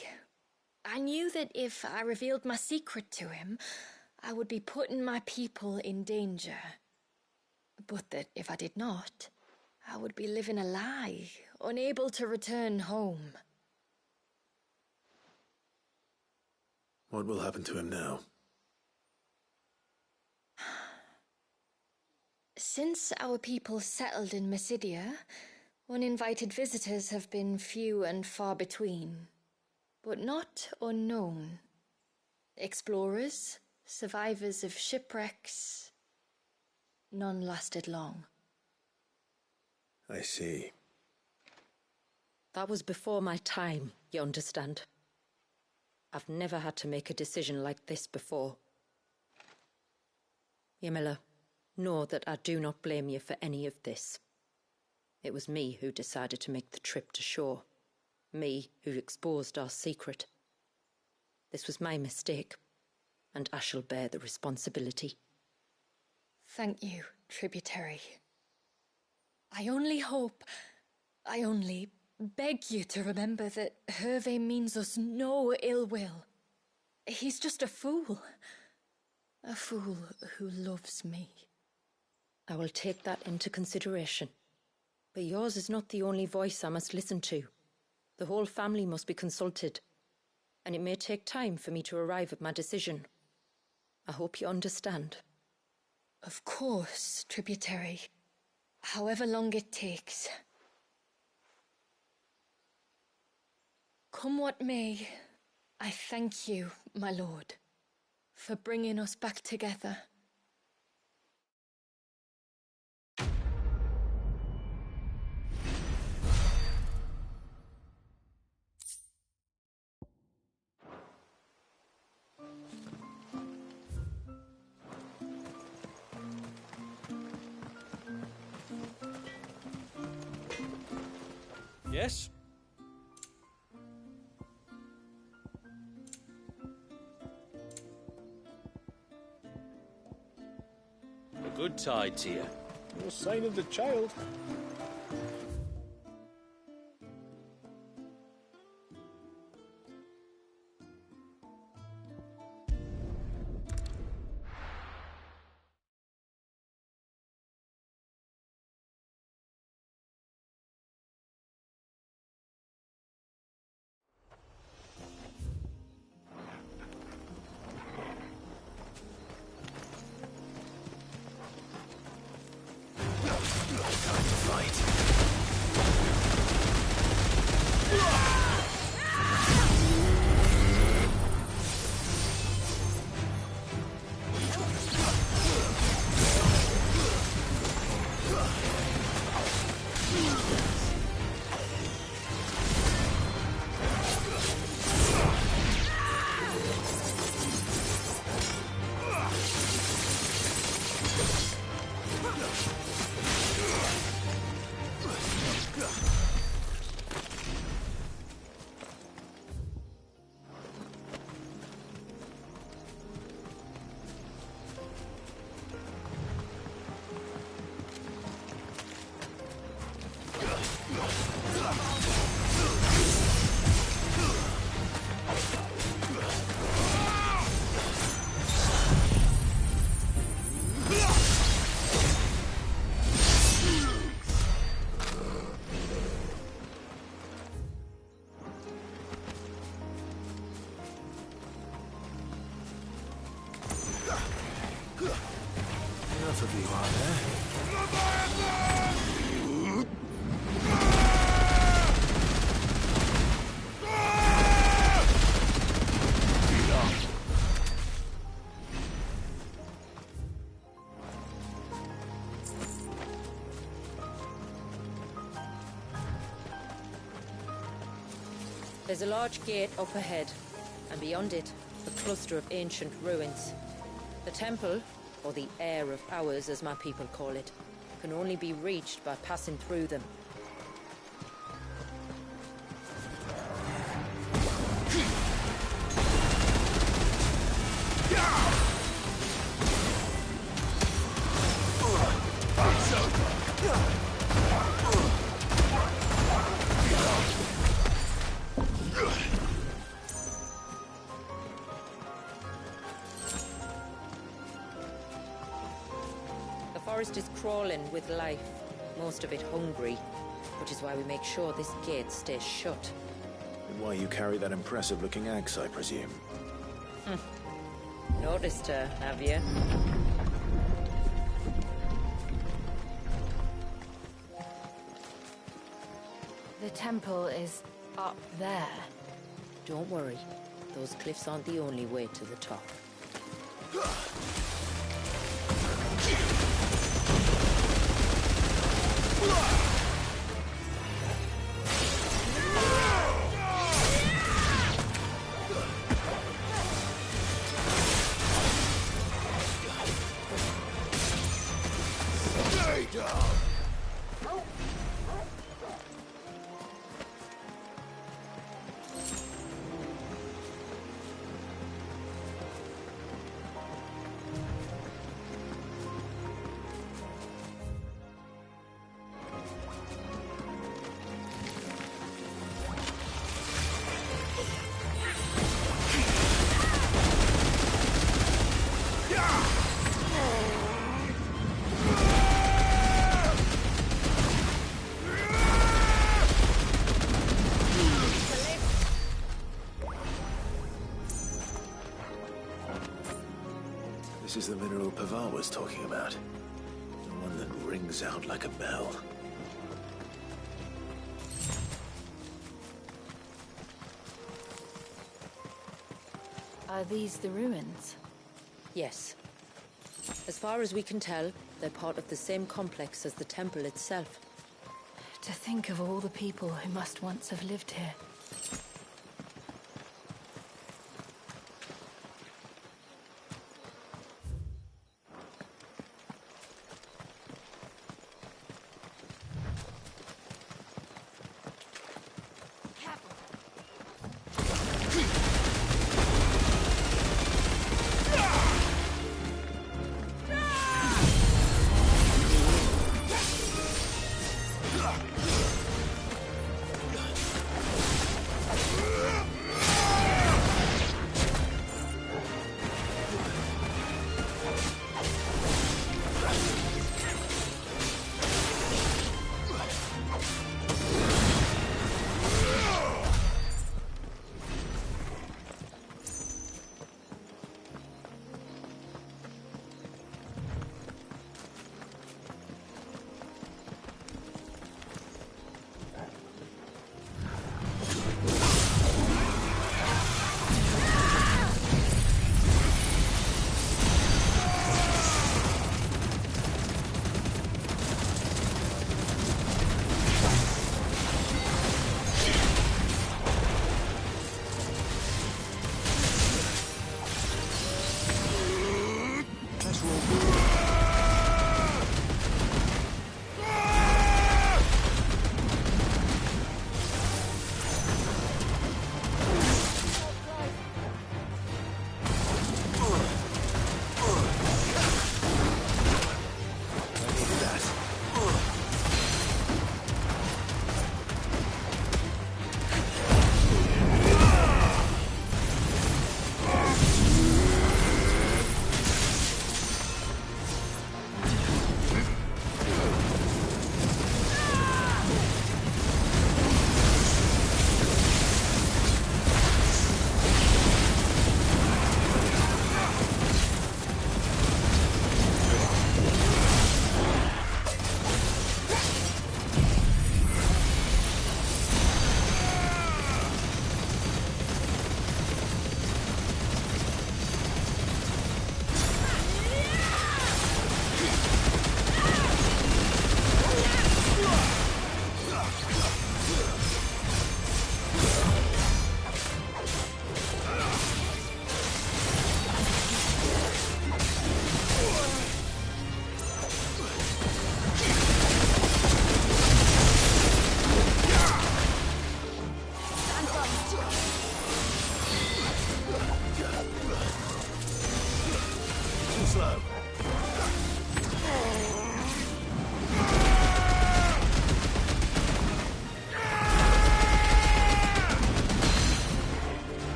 I knew that if I revealed my secret to him, I would be putting my people in danger. But that if I did not, I would be living a lie, unable to return home. What will happen to him now? Since our people settled in Mysidia, uninvited visitors have been few and far between. But not unknown. Explorers, survivors of shipwrecks, none lasted long. I see. That was before my time, you understand. I've never had to make a decision like this before. Yamila, know that I do not blame you for any of this. It was me who decided to make the trip to shore. Me who exposed our secret. This was my mistake, and I shall bear the responsibility. Thank you, tributary. I only beg you to remember that Hervé means us no ill will. He's just a fool. A fool who loves me. I will take that into consideration. But yours is not the only voice I must listen to. The whole family must be consulted, and it may take time for me to arrive at my decision. I hope you understand. Of course, tributary. However long it takes. Come what may, I thank you, my lord, for bringing us back together. Yes? A good tides here. No sign of the child. Enough of you, are there? There's a large gate up ahead, and beyond it, a cluster of ancient ruins. The temple, or the Heir of Powers as my people call it, can only be reached by passing through them. The forest is crawling with life, most of it hungry, which is why we make sure this gate stays shut. And why you carry that impressive-looking axe, I presume. Noticed her, have you? The temple is up there. Don't worry. Those cliffs aren't the only way to the top. Stay down! This is the mineral Pavar was talking about. The one that rings out like a bell. Are these the ruins? Yes. As far as we can tell, they're part of the same complex as the temple itself. To think of all the people who must once have lived here.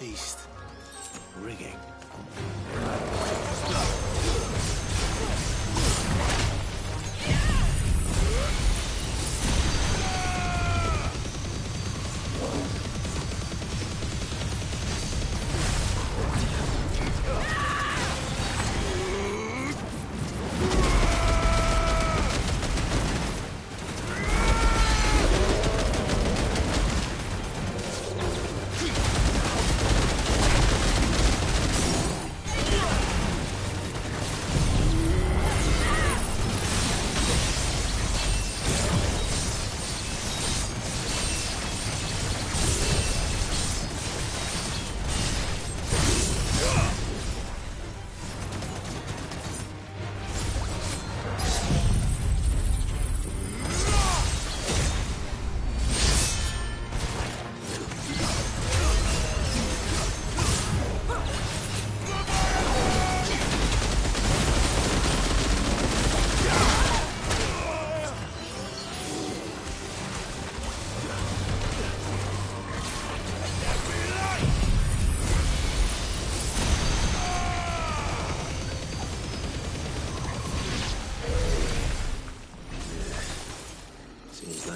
East. Rigging.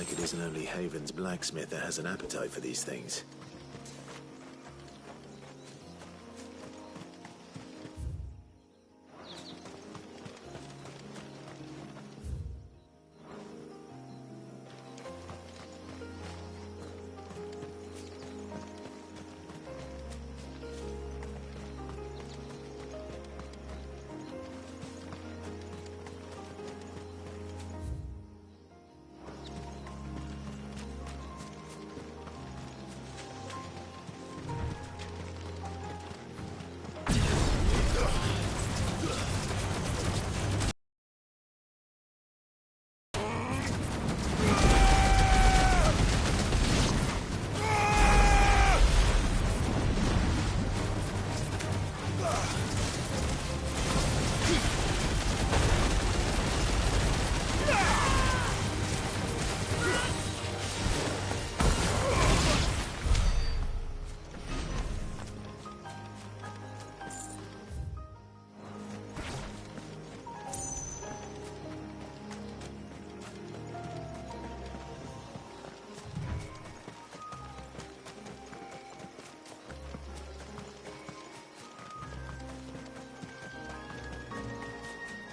It isn't only Haven's blacksmith that has an appetite for these things.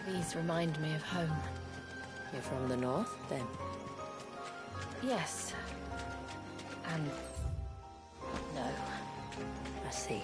These remind me of home. You're from the north, then? Yes. And no. I see.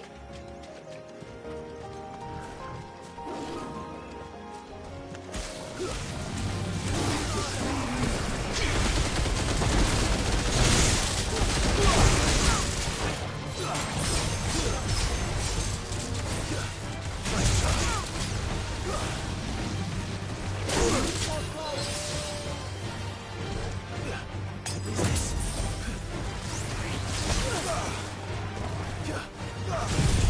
Yeah.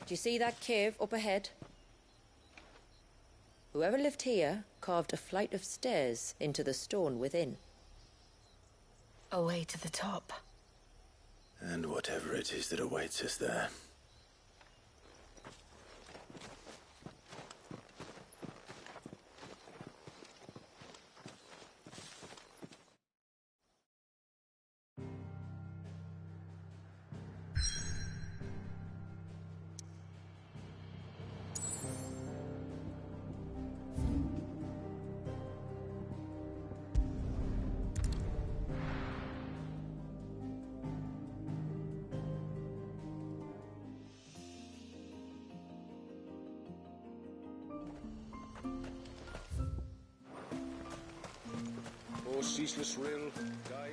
Do you see that cave up ahead? Whoever lived here carved a flight of stairs into the stone within. A way to the top. And whatever it is that awaits us there. Oh, ceaseless rill, guide.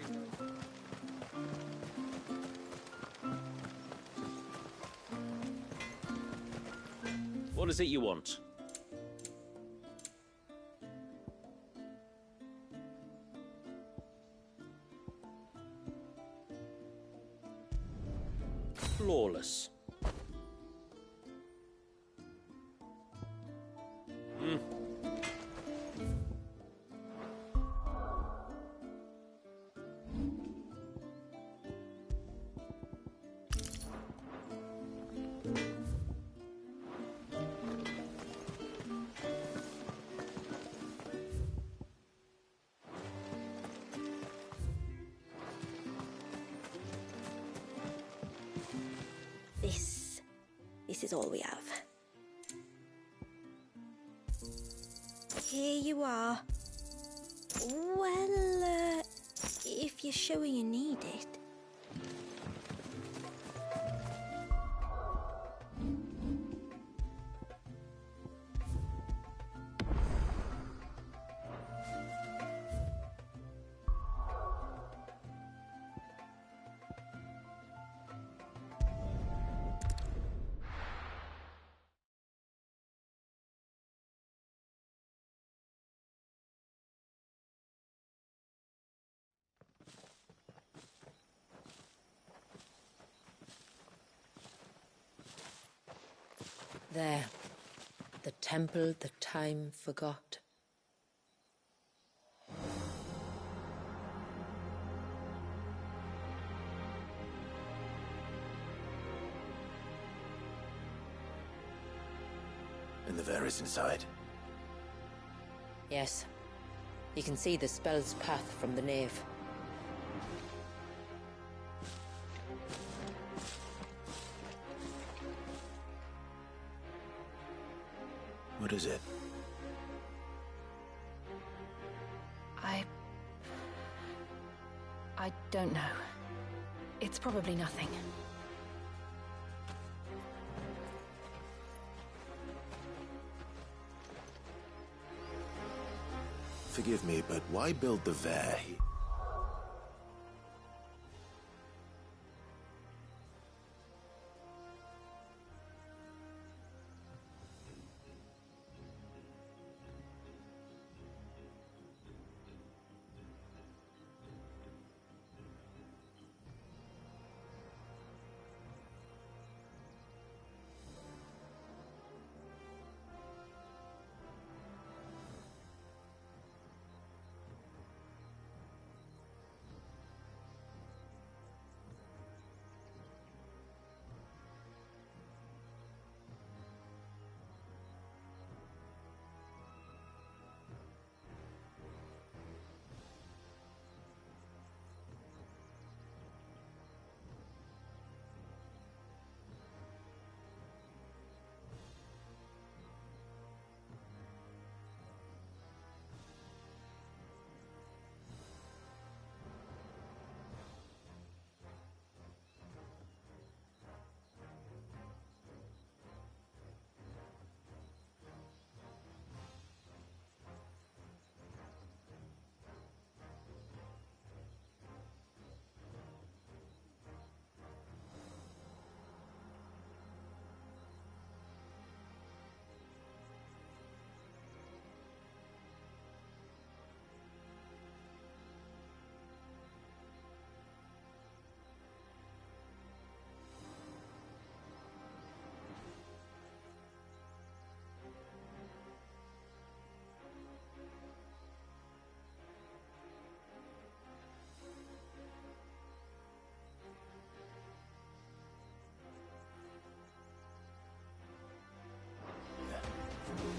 What is it you want? Flawless. This is all we have. Here you are. Well, if you're sure you need it. There. The temple the time forgot. And the Ver is inside. Yes. You can see the spell's path from the nave. What is it? I don't know. It's probably nothing. Forgive me, but why build the Ver?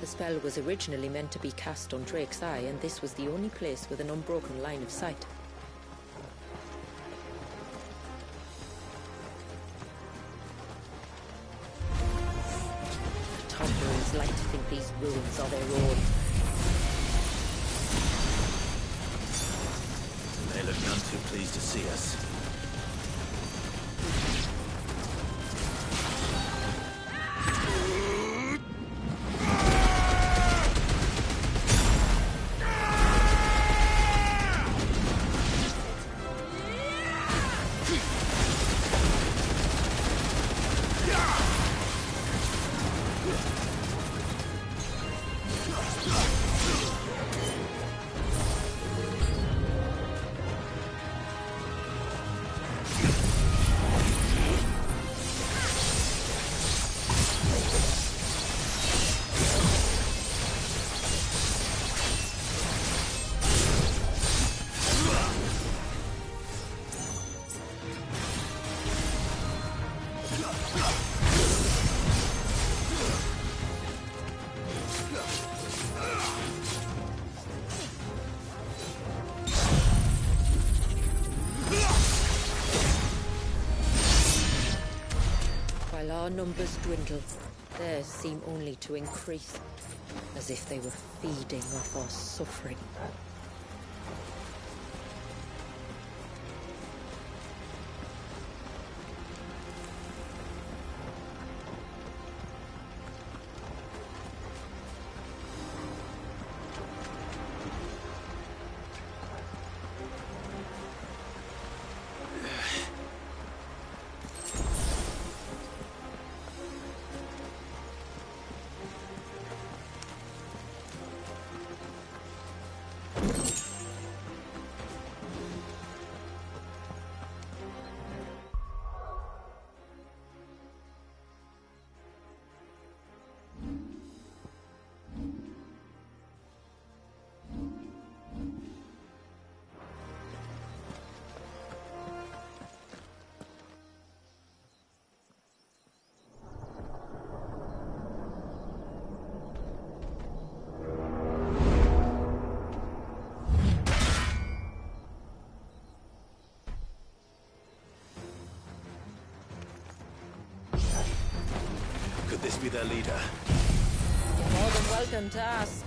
The spell was originally meant to be cast on Drake's Eye, and this was the only place with an unbroken line of sight. The Tomboys like to think these ruins are their own. They look none too pleased to see us. Our numbers dwindle, theirs seem only to increase, as if they were feeding off our suffering. Could this be their leader? You're more than welcome to ask.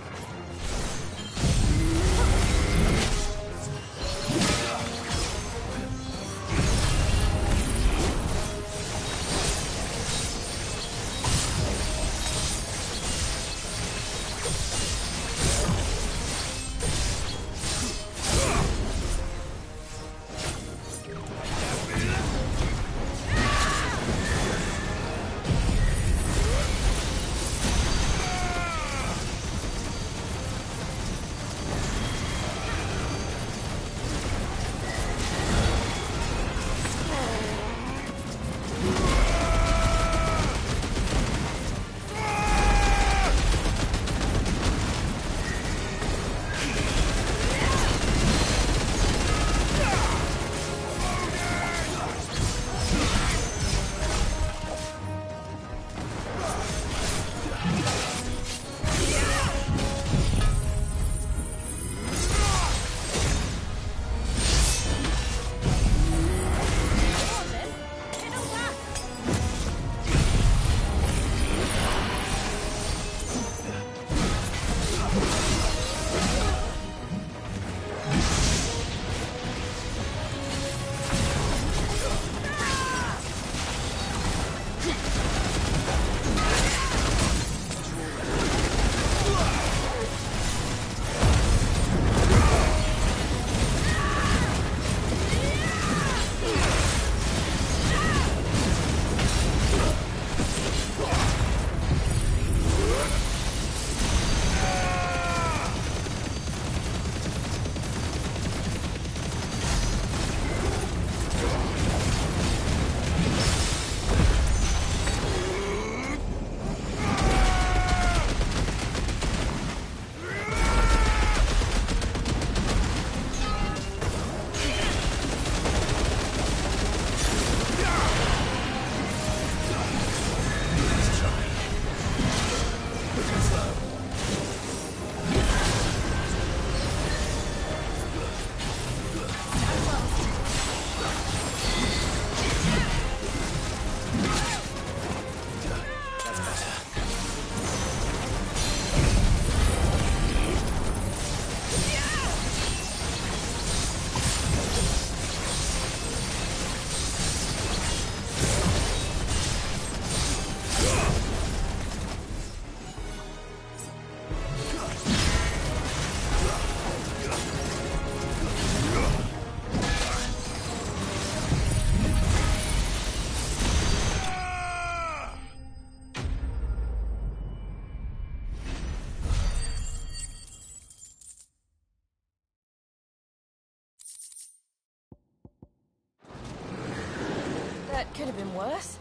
That could have been worse,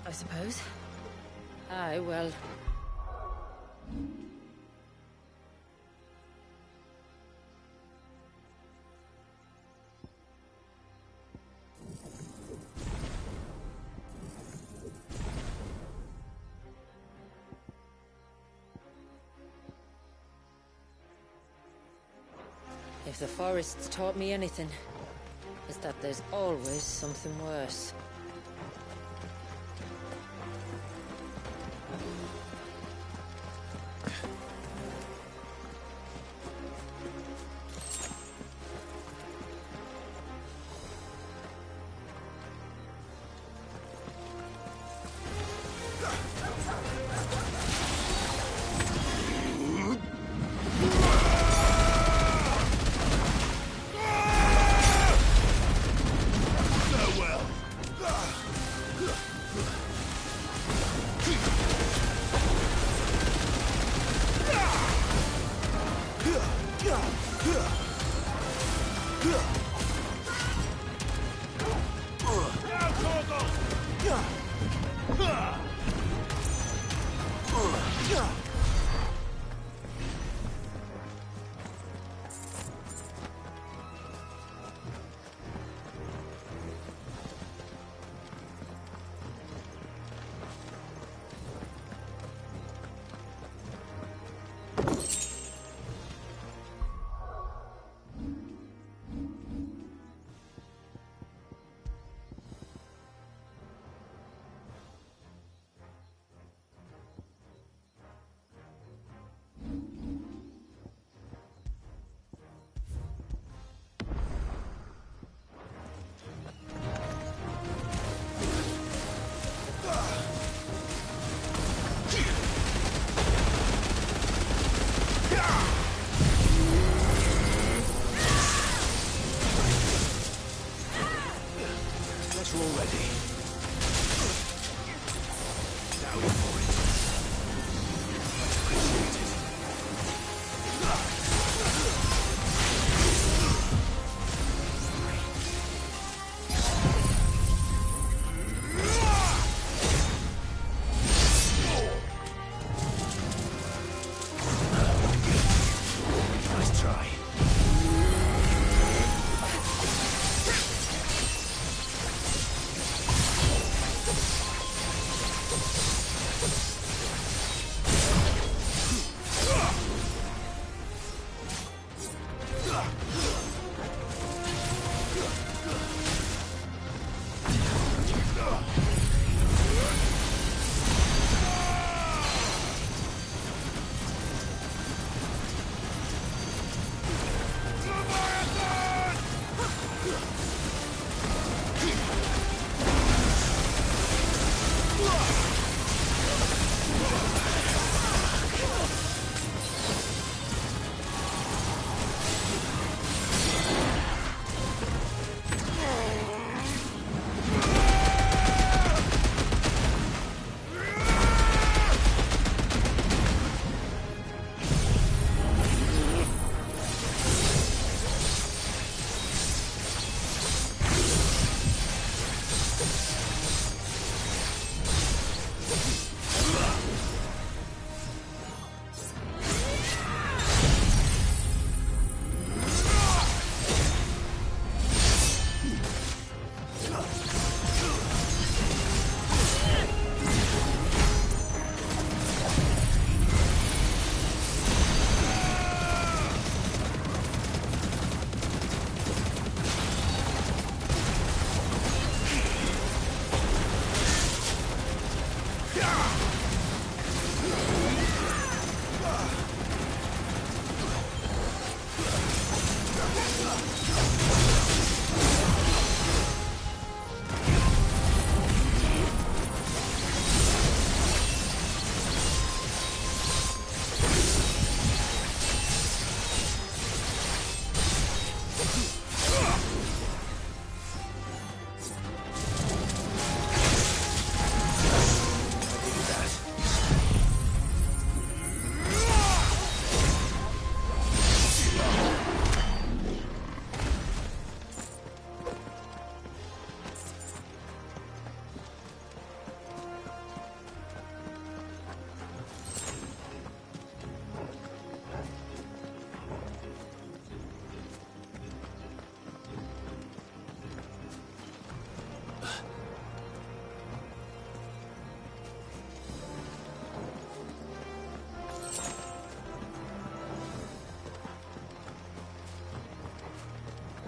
I suppose. Aye, well. If the forest's taught me anything, it's that there's always something worse.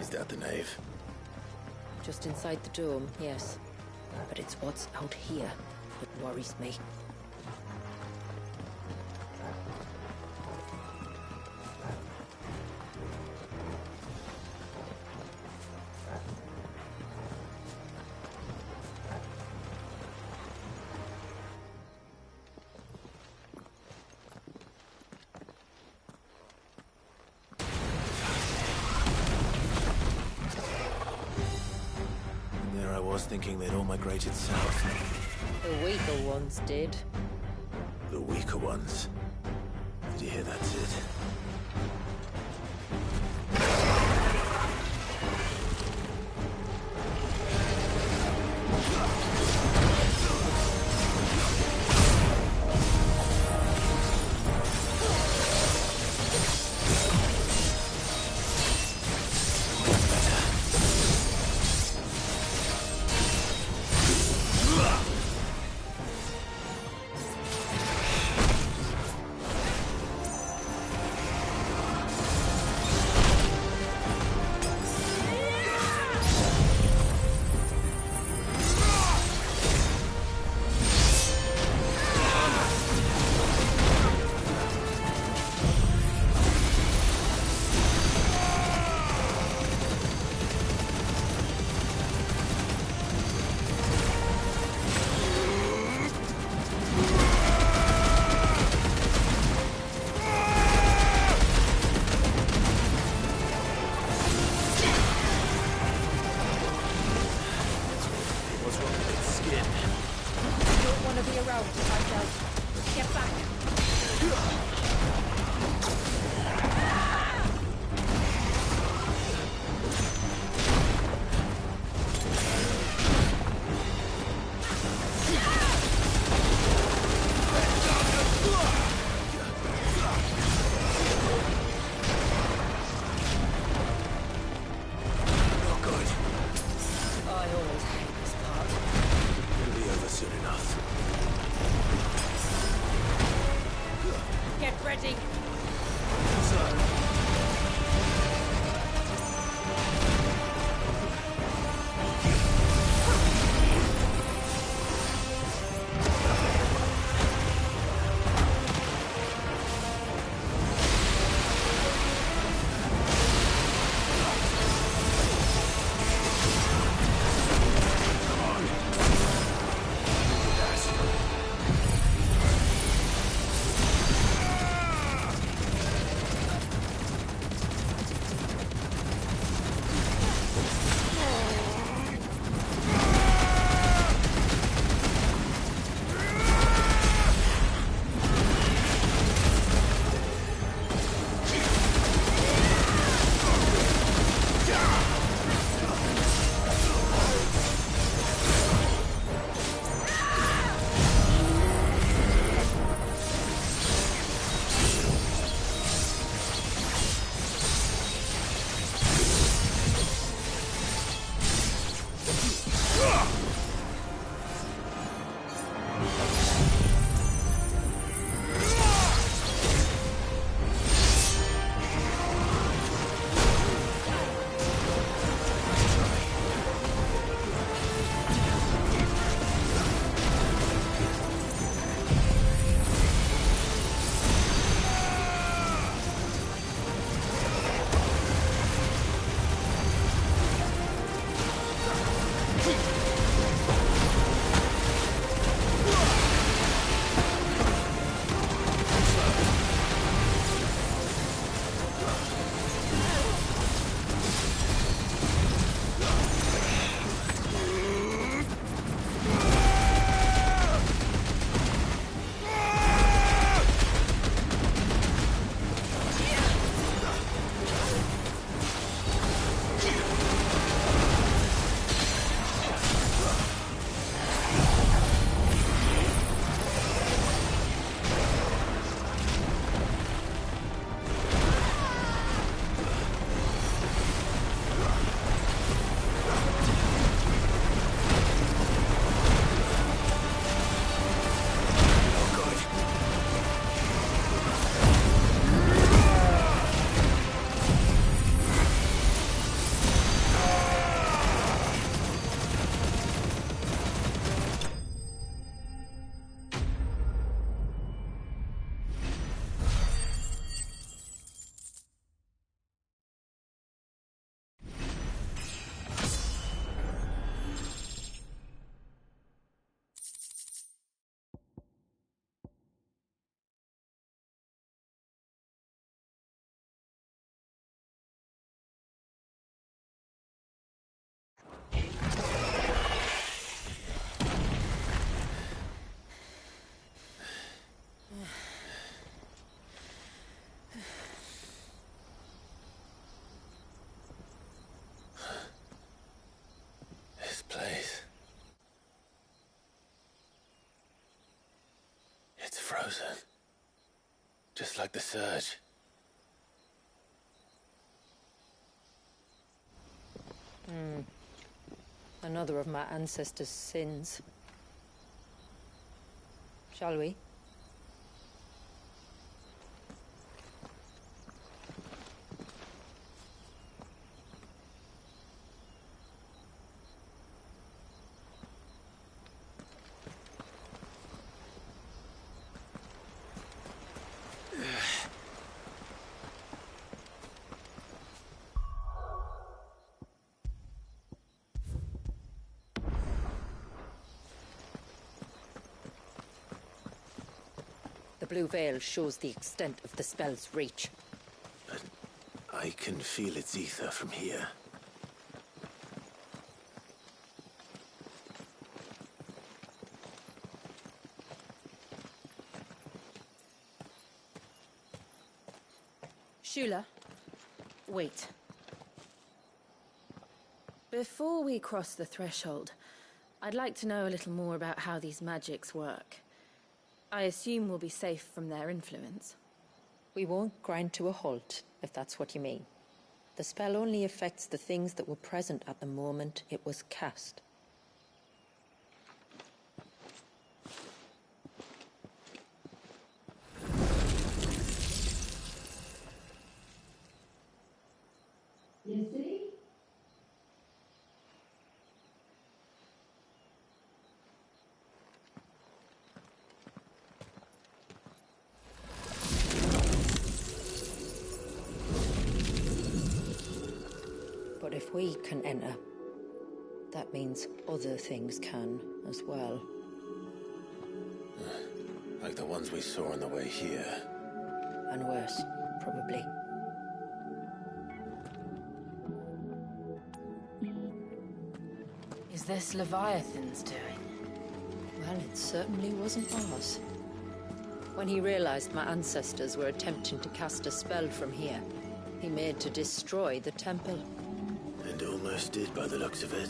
Is that the nave? Just inside the dome, yes. But it's what's out here that worries me. There I was thinking they'd all migrated south. The weaker ones did. The weaker ones. Did you hear that, Sid? frozen. Just like the surge. Another of my ancestors' sins. Shall we? The blue veil shows the extent of the spell's reach. But I can feel its ether from here. Shula, wait. Before we cross the threshold, I'd like to know a little more about how these magics work. I assume we'll be safe from their influence. We won't grind to a halt, if that's what you mean. The spell only affects the things that were present at the moment it was cast. Yesterday? But if we can enter, that means other things can as well. Like the ones we saw on the way here. And worse, probably. Is this Leviathan's doing? Well, it certainly wasn't ours. When he realized my ancestors were attempting to cast a spell from here, he made to destroy the temple. And almost did by the looks of it.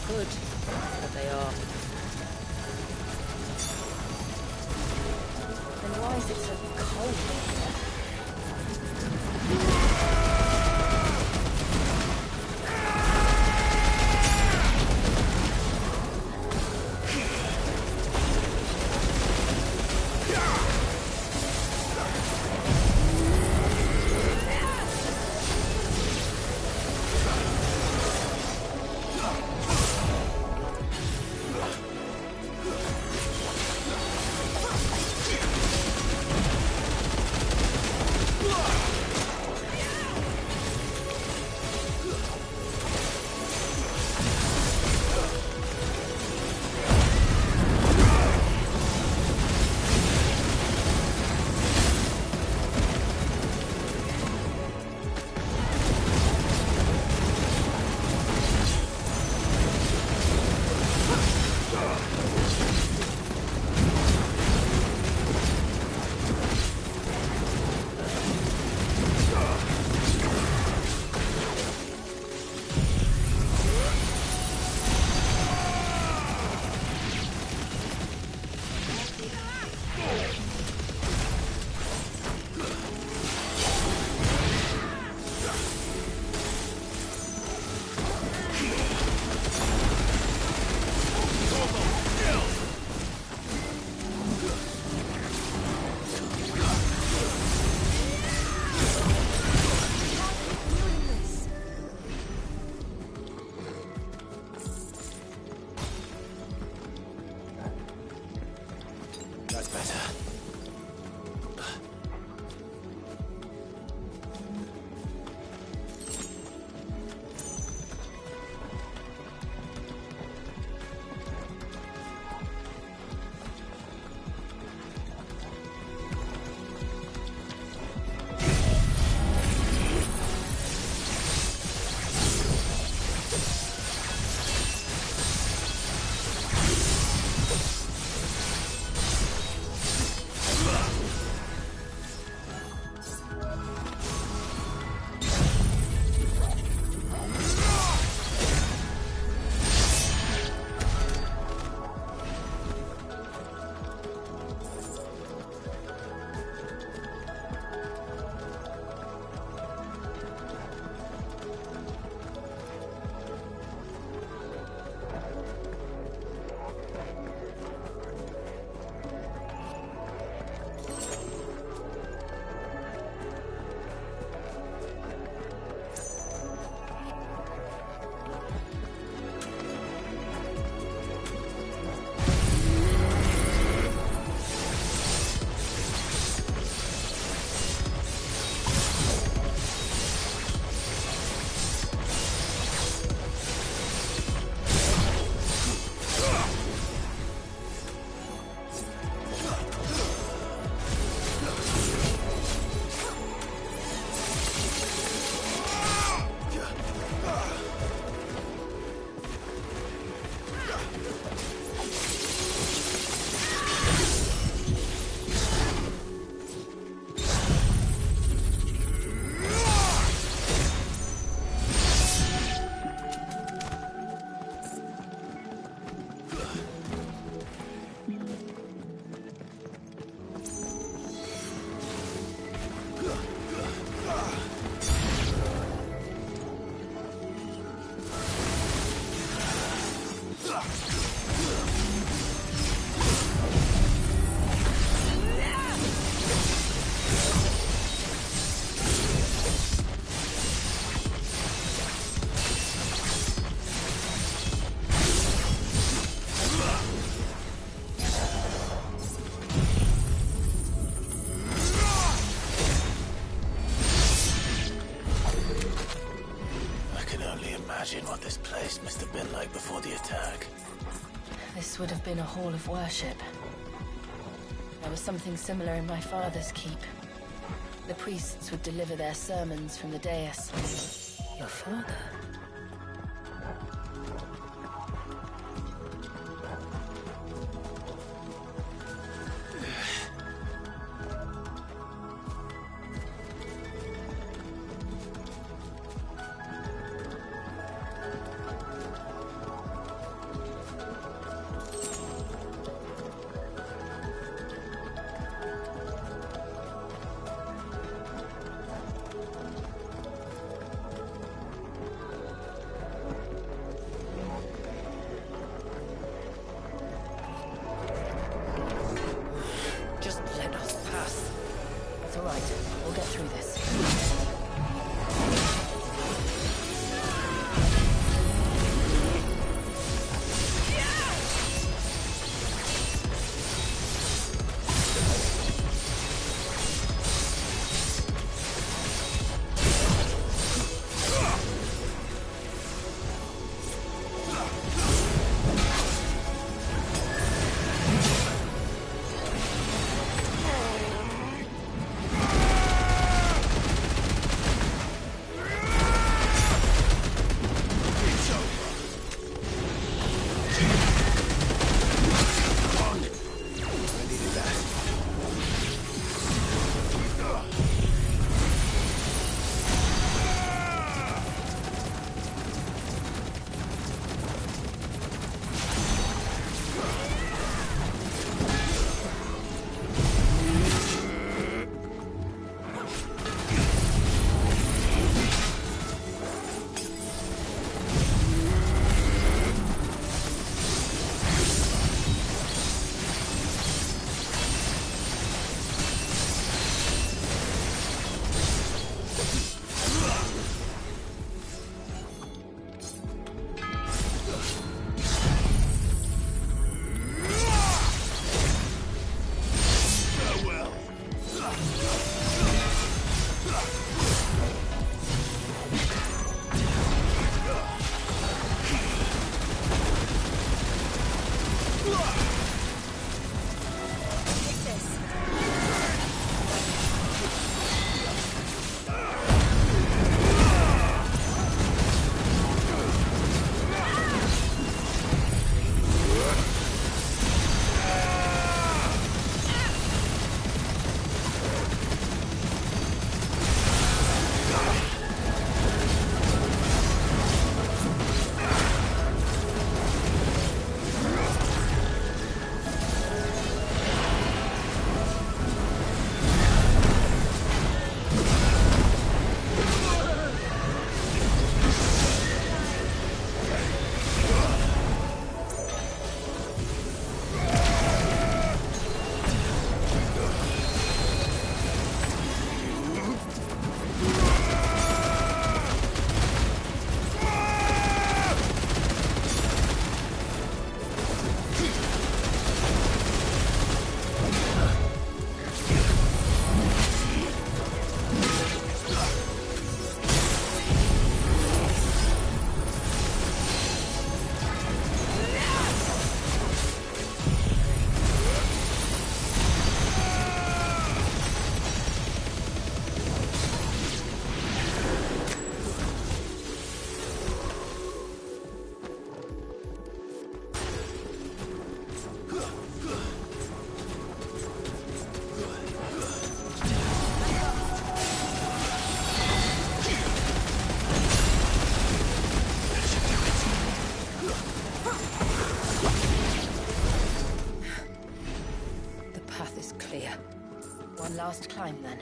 Good, but they are. Then why is it so cold? would have been a hall of worship. There was something similar in my father's keep. The priests would deliver their sermons from the dais. Your father? Last climb, then.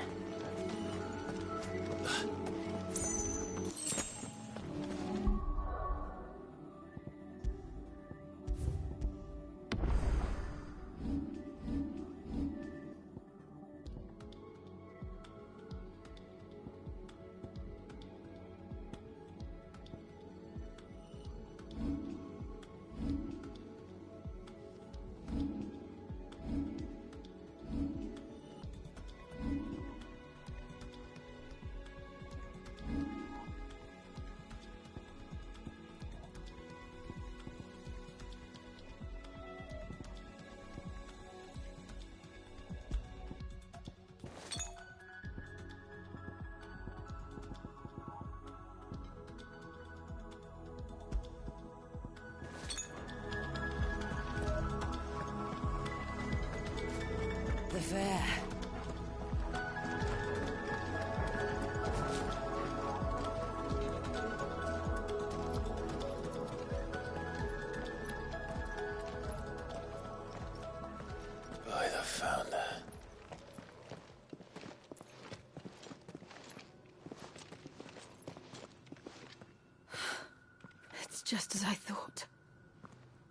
Just as I thought.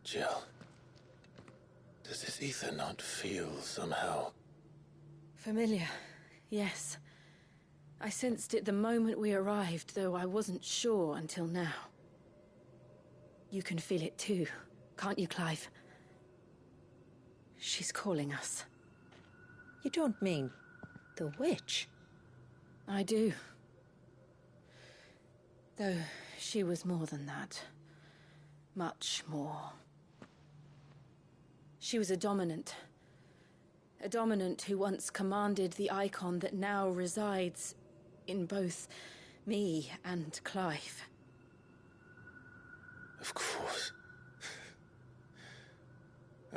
Jill, does this ether not feel somehow? Familiar, yes. I sensed it the moment we arrived, though I wasn't sure until now. You can feel it too, can't you, Clive? She's calling us. You don't mean the witch? I do. Though she was more than that. Much more. She was a dominant. A dominant who once commanded the icon that now resides in both me and Clive. Of course.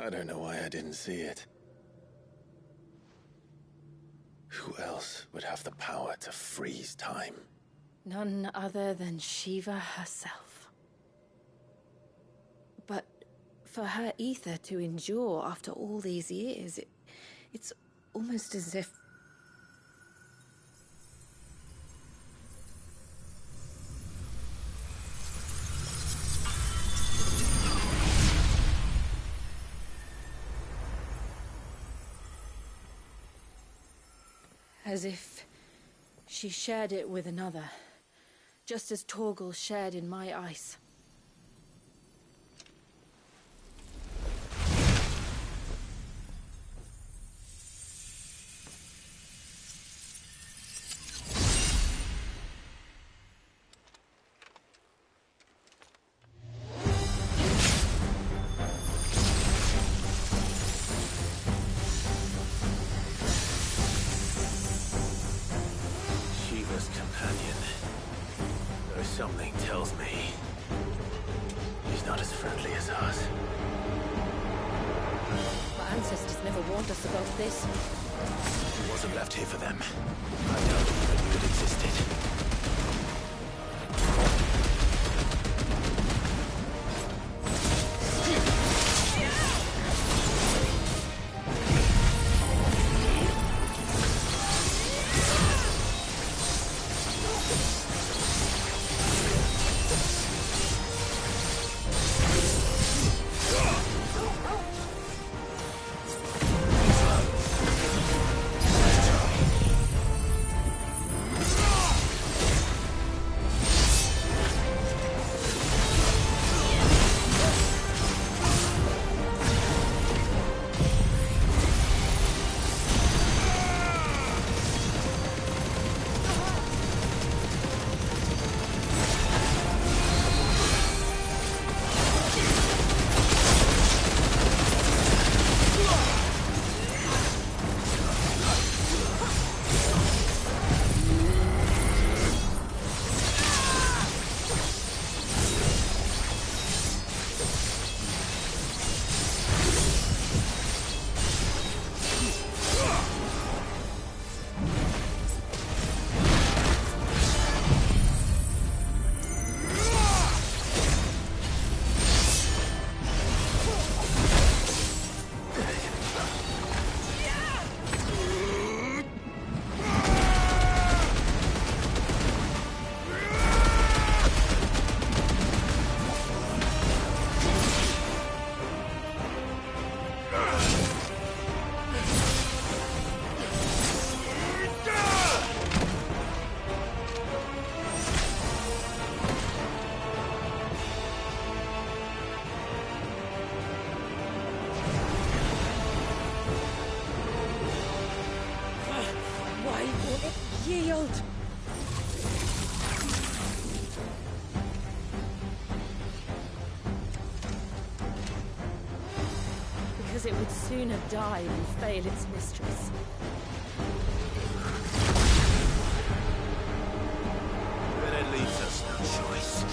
I don't know why I didn't see it. Who else would have the power to freeze time? None other than Shiva herself. But for her ether to endure after all these years, it's almost as if... As if she shared it with another, just as Torgal shared in my ice. Shiva's companion. Though something tells me he's not as friendly as us. Our ancestors never warned us about this. It wasn't left here for them. I doubt they even knew it existed. Yield! Because it would sooner die than fail its mistress. Then it leaves us no choice.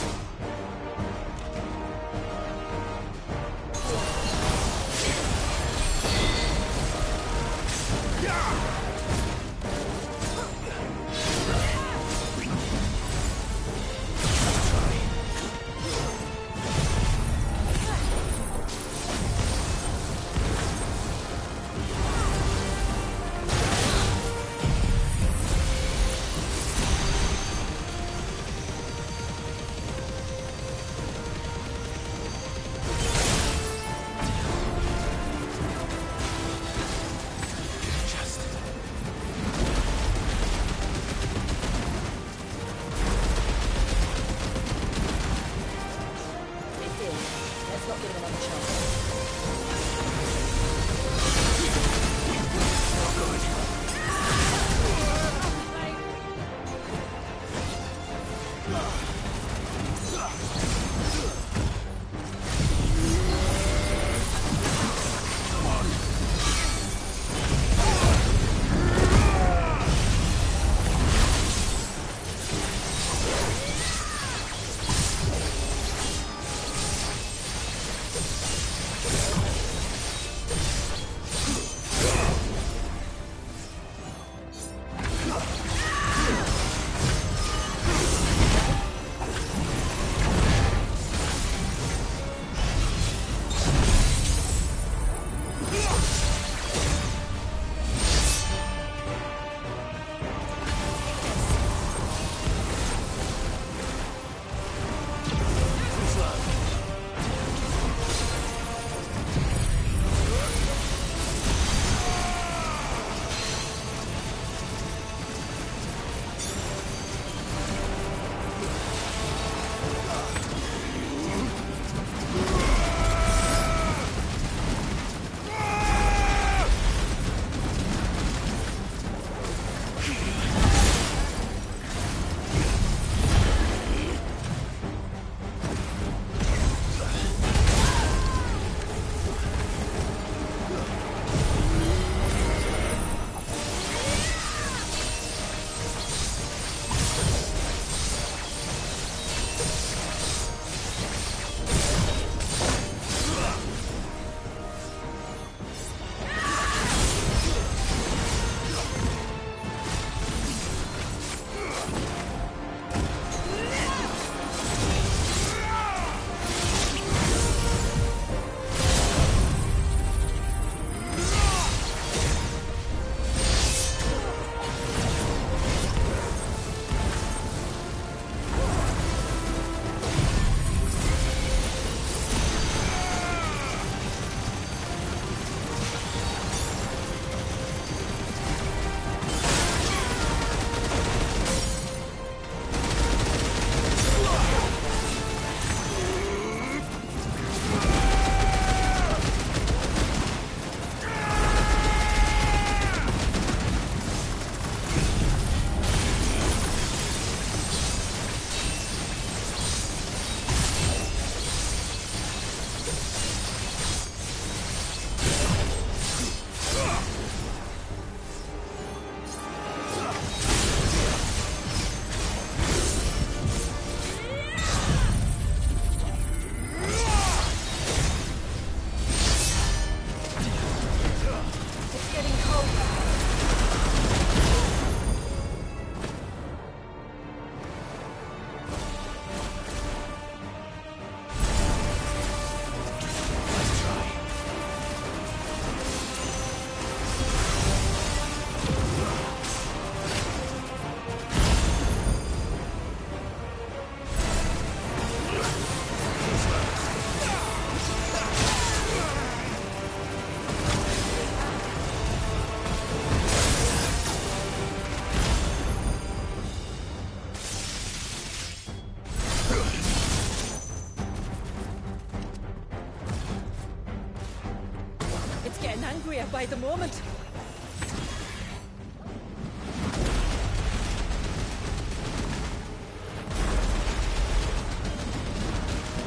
scarier by the moment.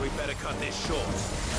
We better cut this short.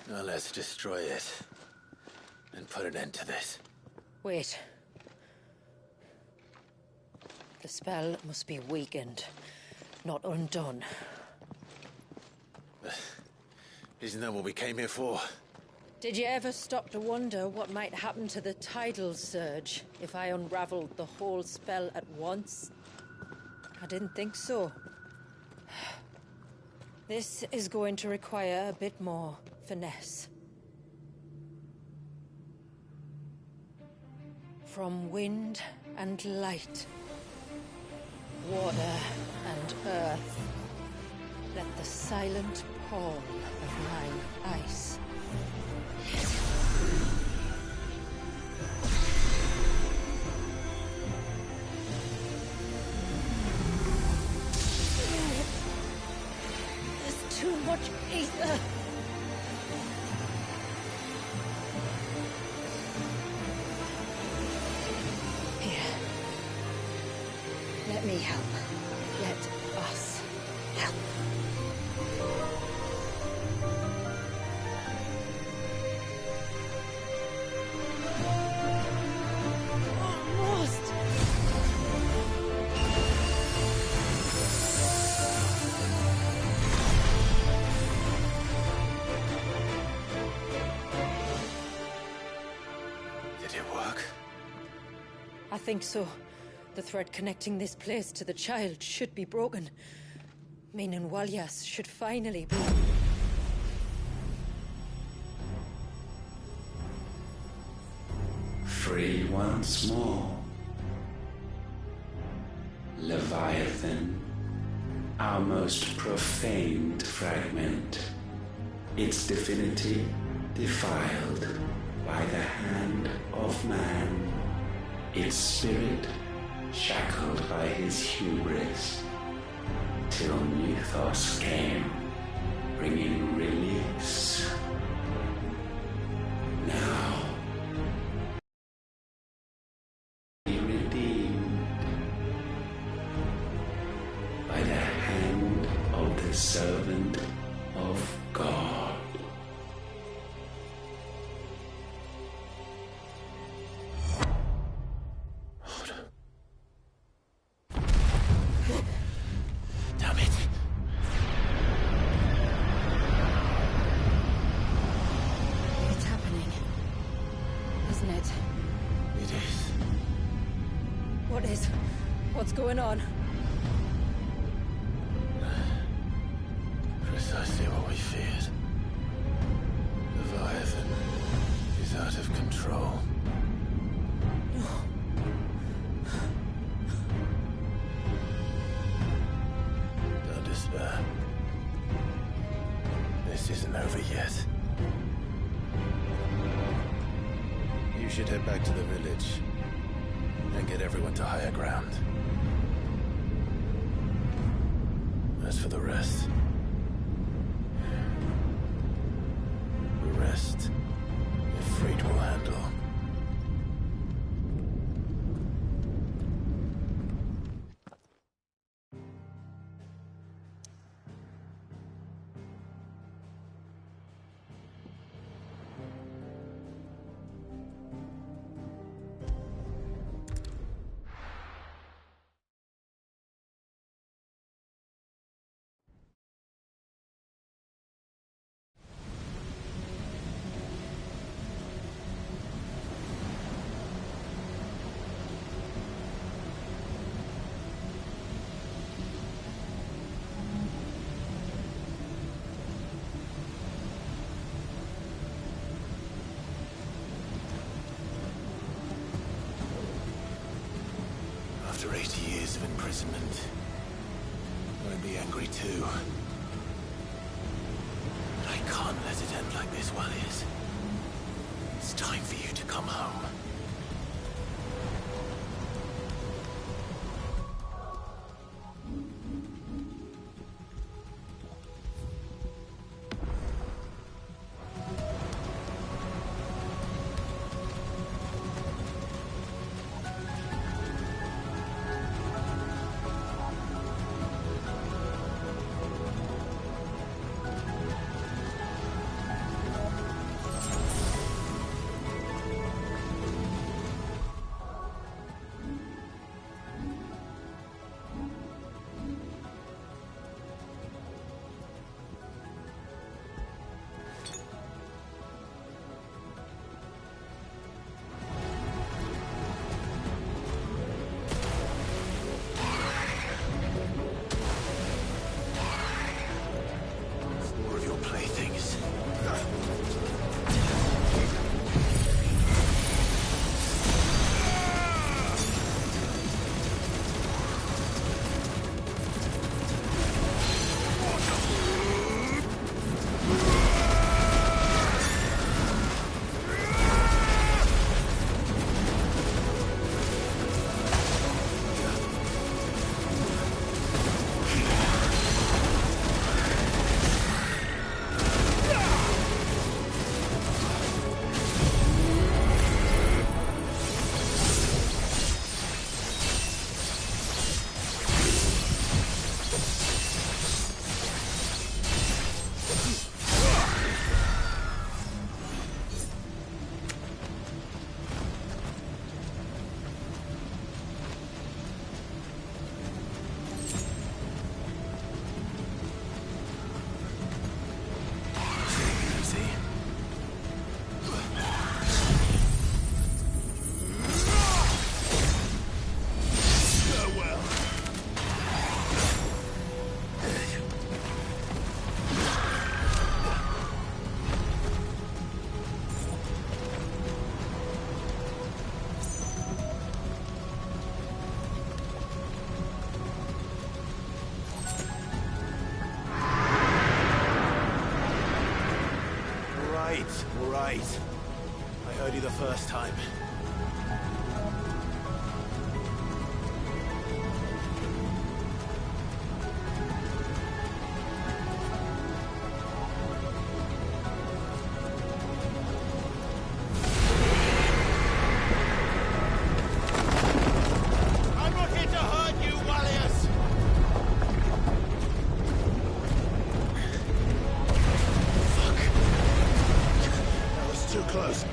Now let's destroy it. And put an end to this. Wait. The spell must be weakened, not undone. Isn't that what we came here for? Did you ever stop to wonder what might happen to the tidal surge if I unraveled the whole spell at once? I didn't think so. This is going to require a bit more finesse. From wind and light, water and earth, let the silent pall of mine ice. There's too much ether. Here. Let me help. Let us help. I think so. The thread connecting this place to the child should be broken. Meaning Walyas should finally be... Free once more. Leviathan, our most profaned fragment, its divinity defiled by the hand of man, its spirit shackled by his hubris, till Mythos came, bringing release. Now, be redeemed by the hand of the servant of God. What's going on? Precisely what we feared. Leviathan is out of control. Don't despair. This isn't over yet. You should head back to the village and get everyone to higher ground. As for the rest, Ifrit will handle. After 80 years of imprisonment, I'd be angry too. But I can't let it end like this, Walyas. It's time for you to come home. all right. I heard you the first time. I'm not here to hurt you, Wallius! That was too close.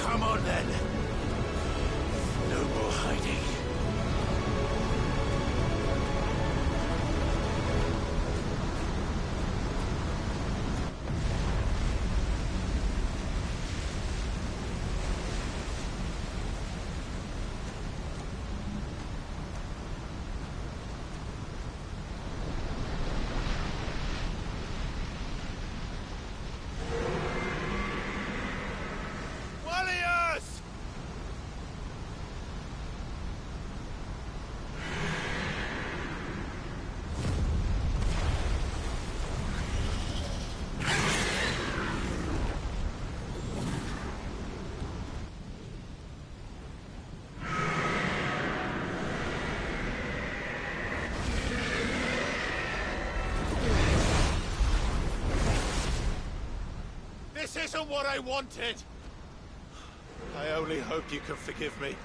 Come on then. No more hiding. Wallius! This isn't what I wanted! I only hope you can forgive me.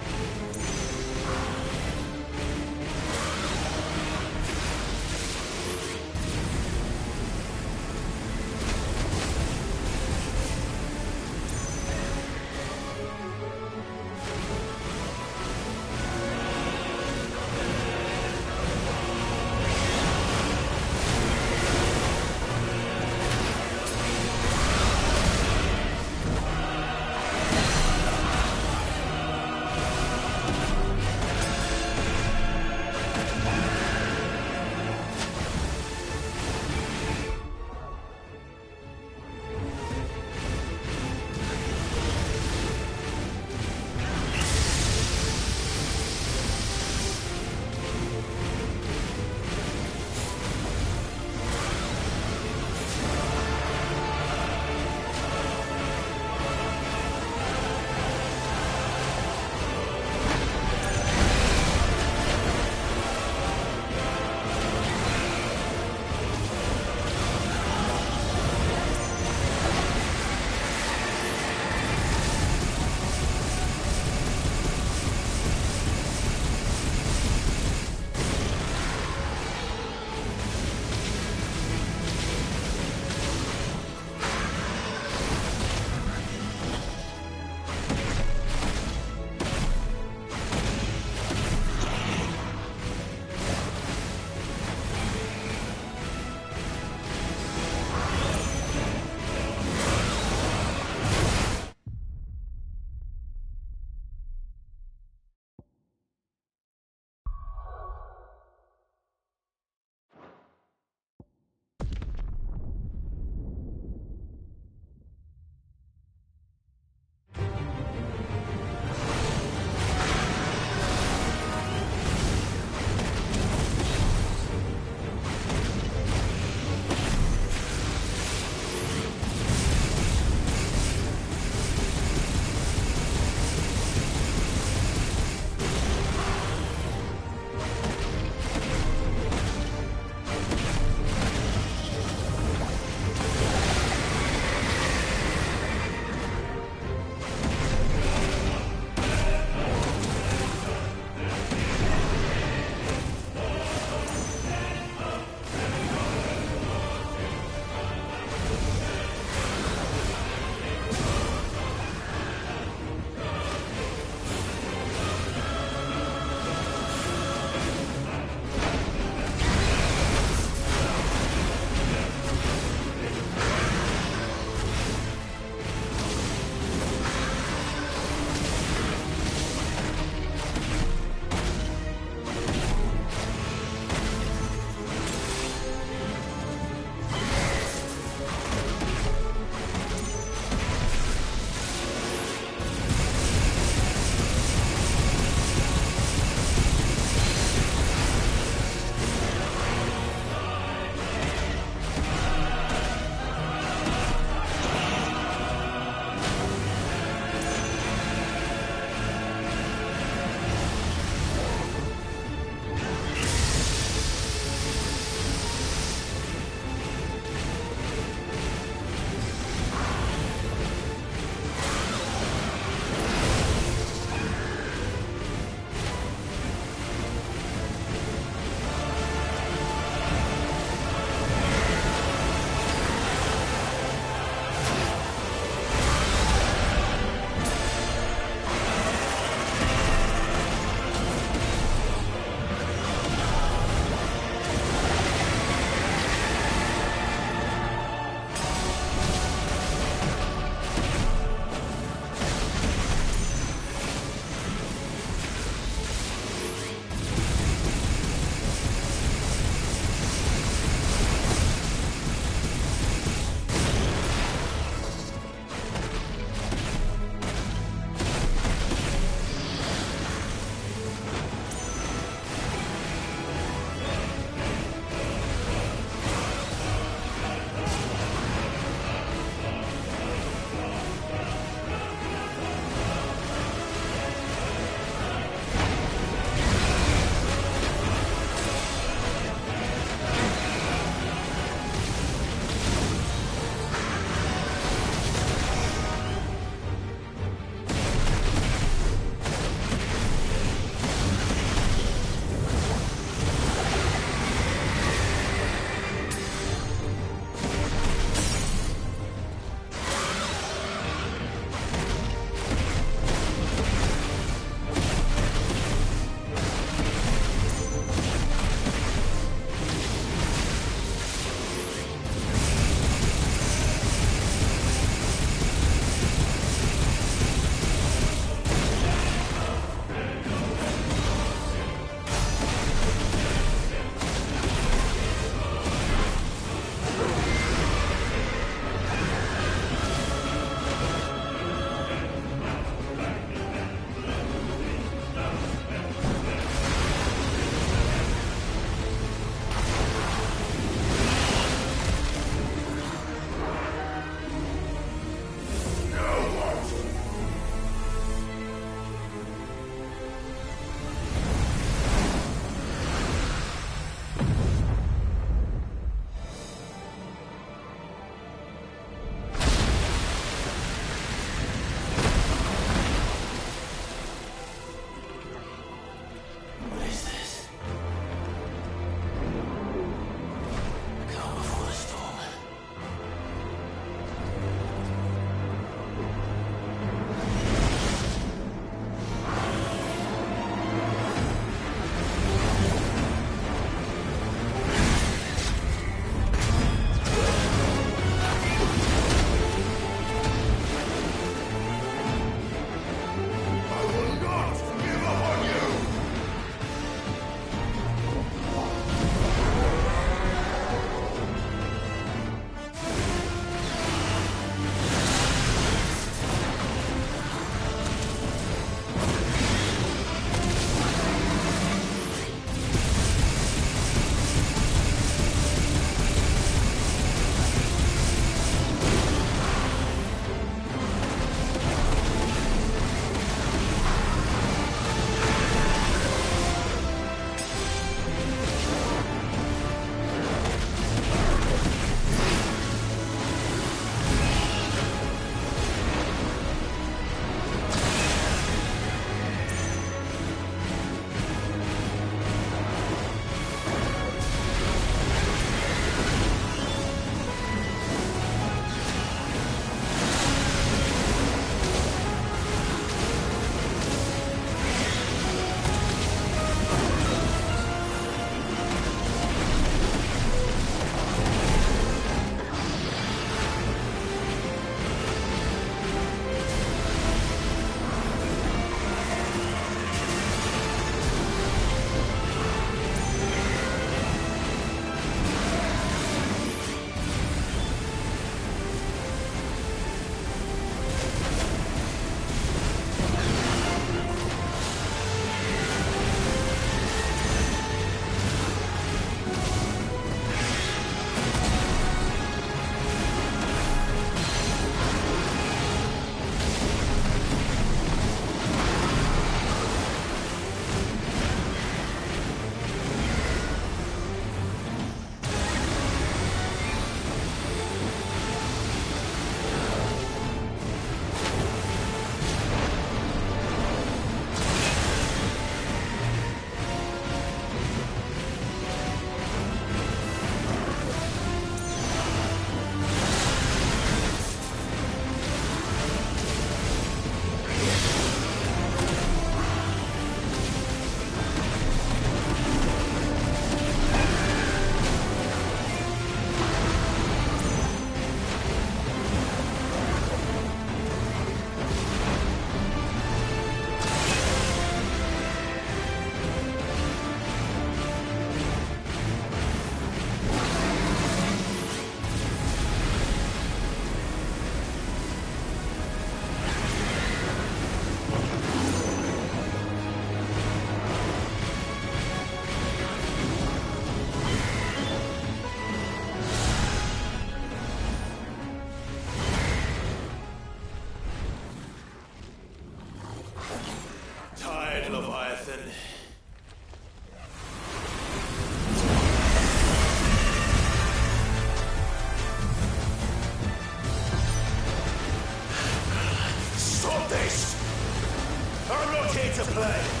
play.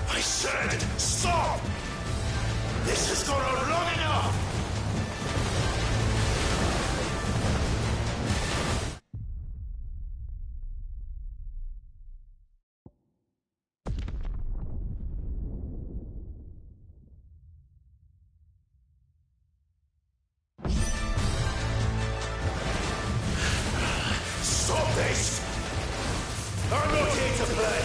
I said, stop! This has gone on long enough! Stop this! I'm not here to play!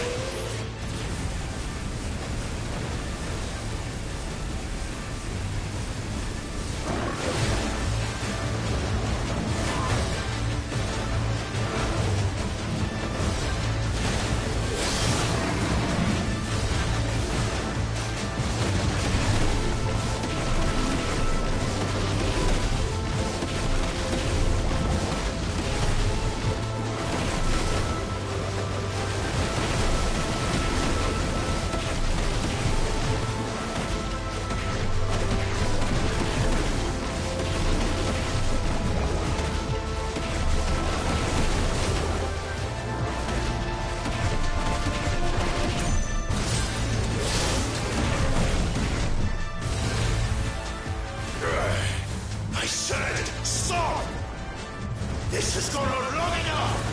I said, stop! This has gone on long enough!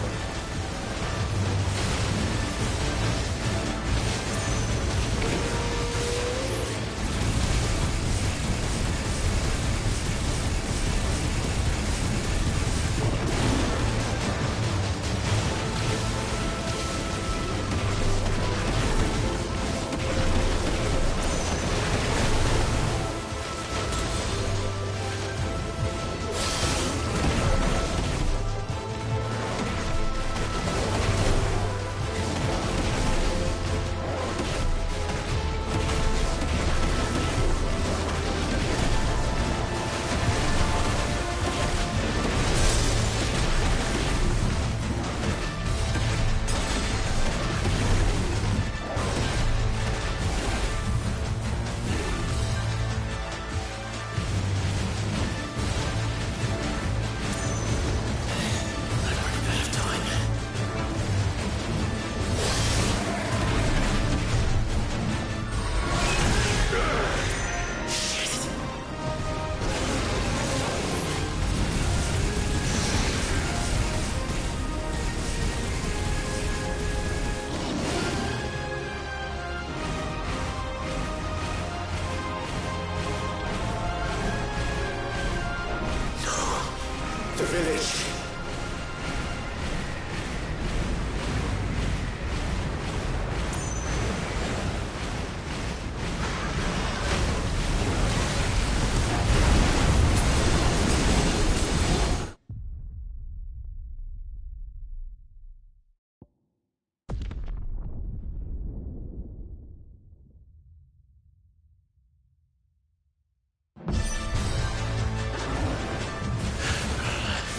The village.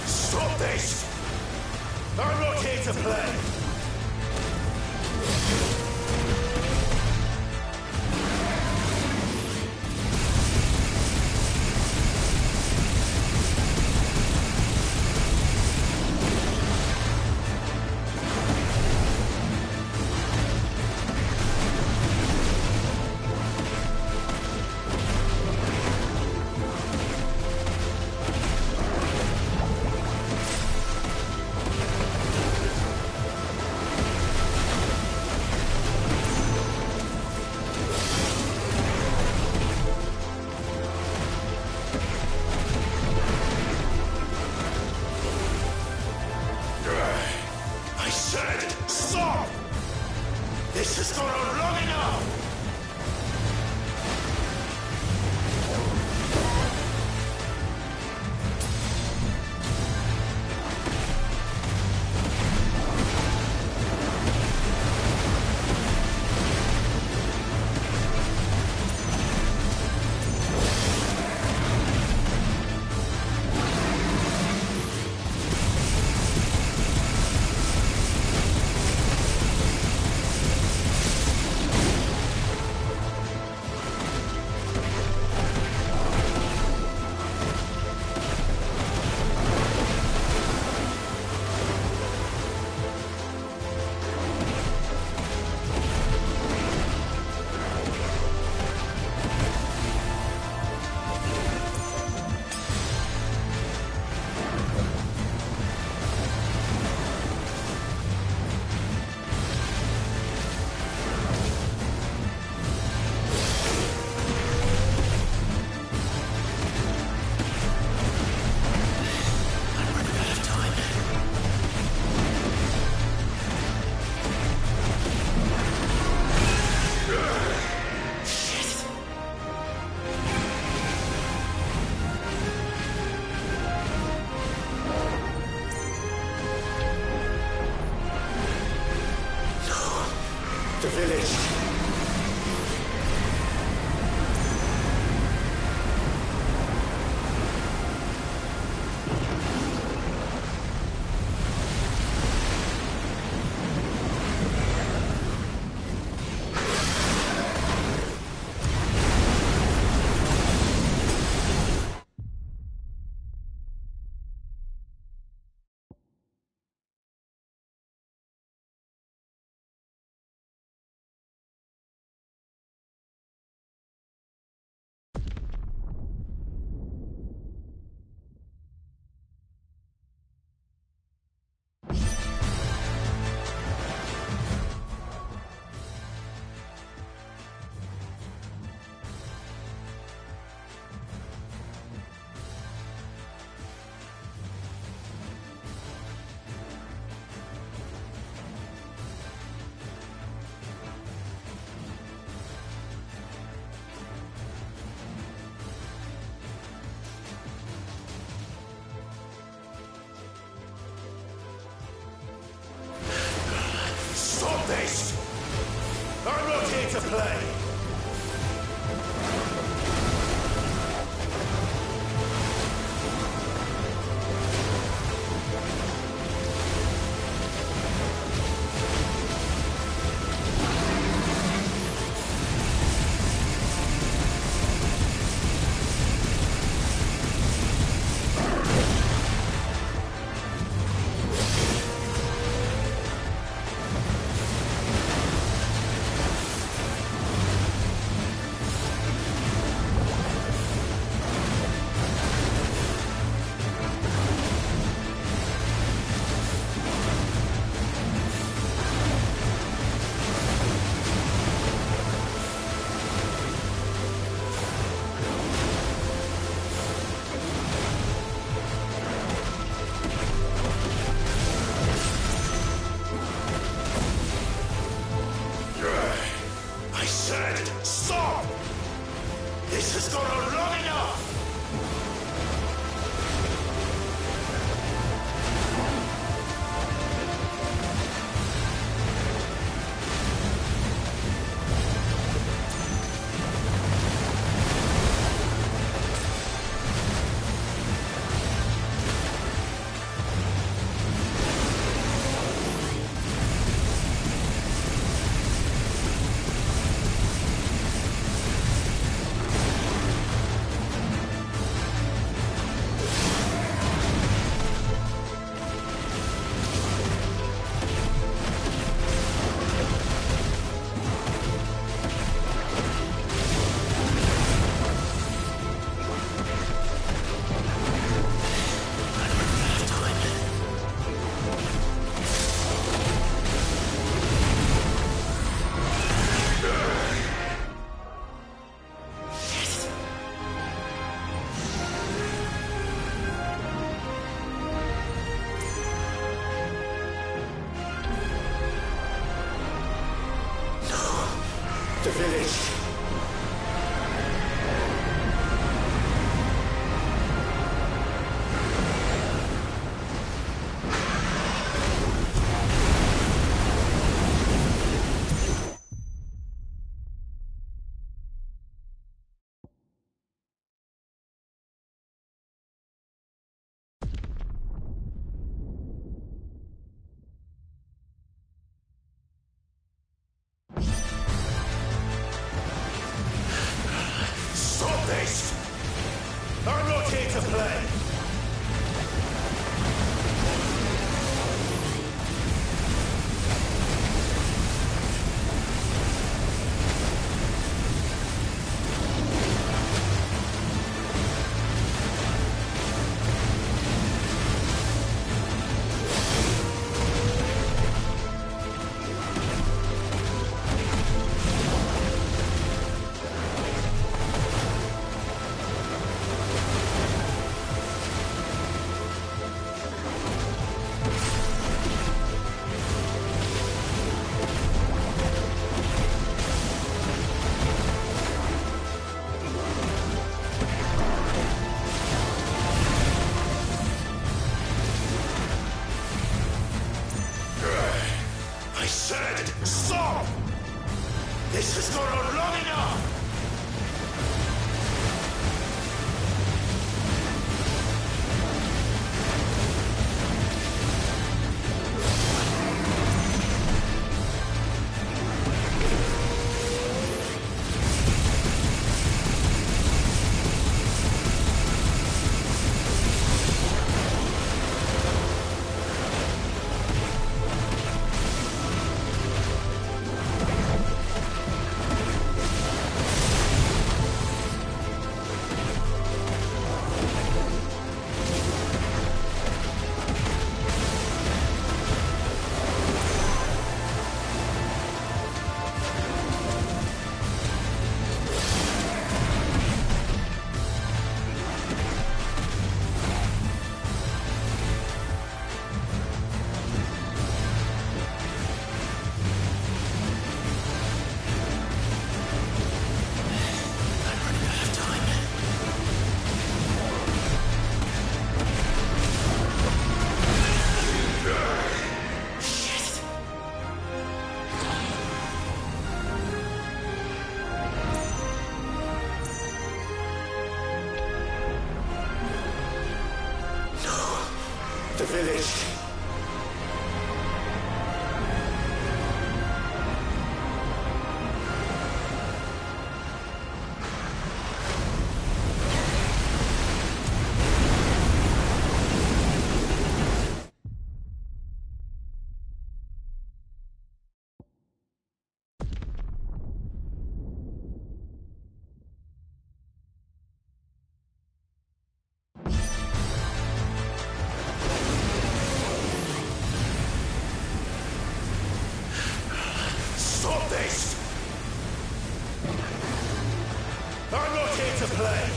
Stop this! I'm not here to play! the village. Stop this! I'm not here to play! Stop! This has gone on long enough! The village. Stop this! I'm not here to play! This has gone on long enough! The village. Stop this! I'm not here to play!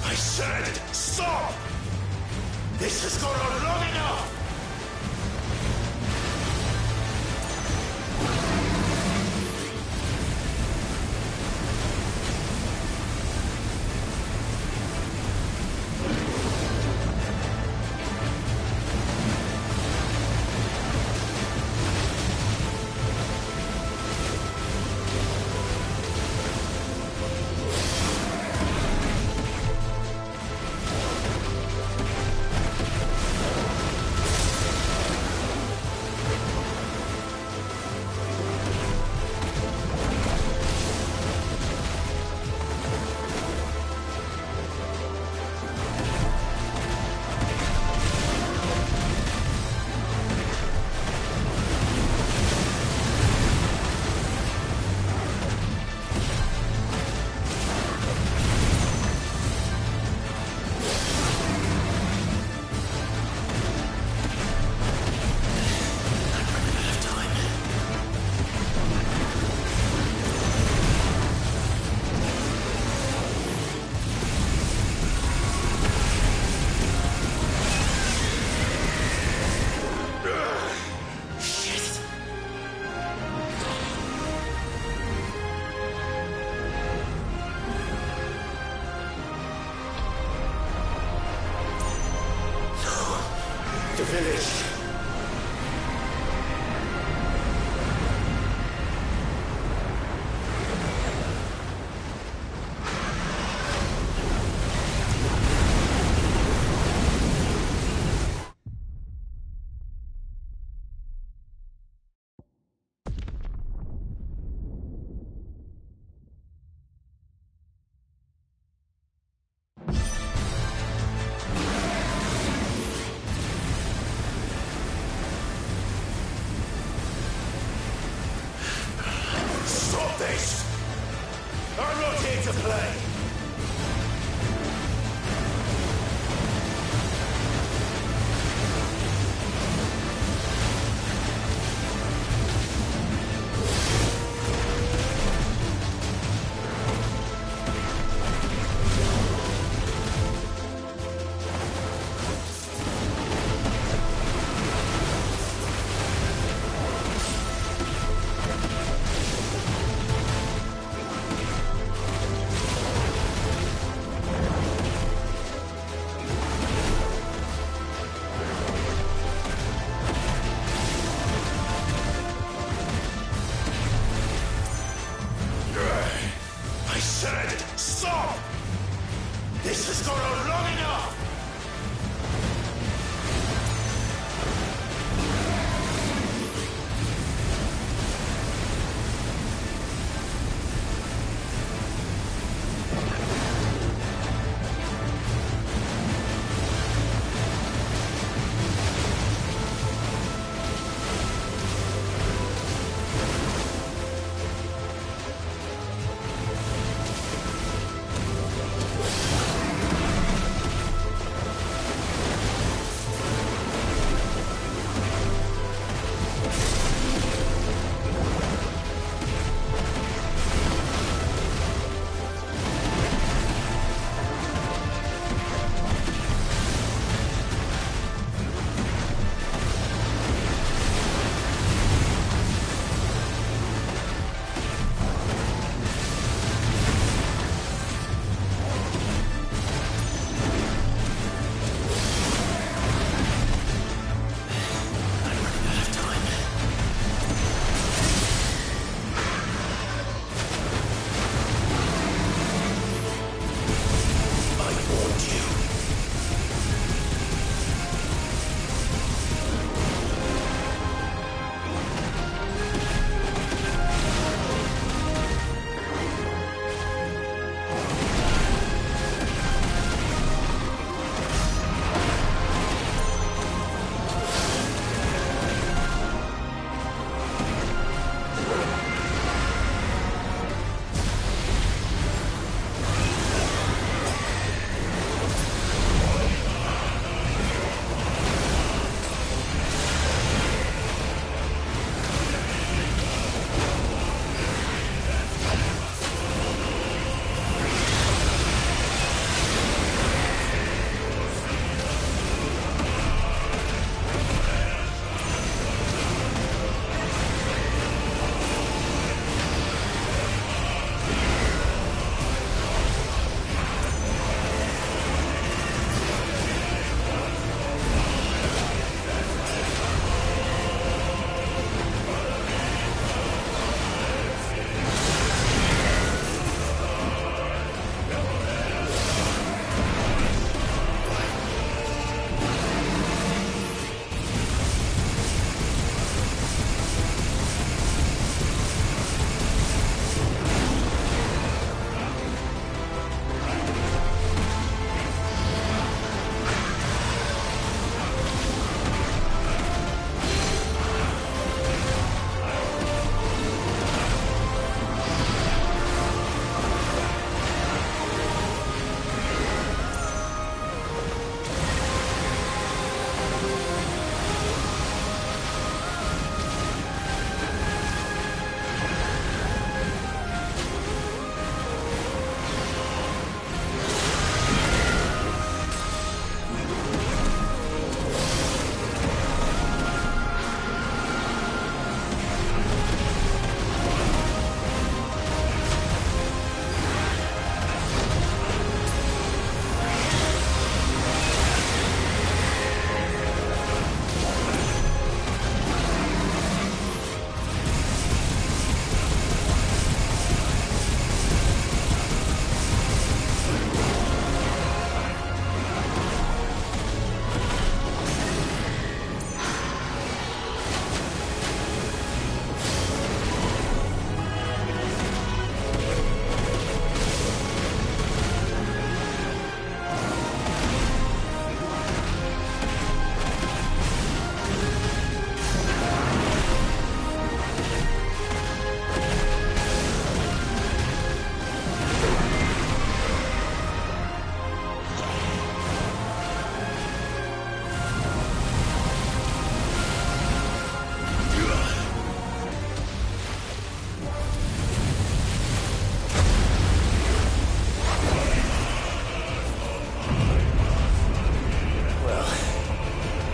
I said, stop! This has gone on long enough! The village.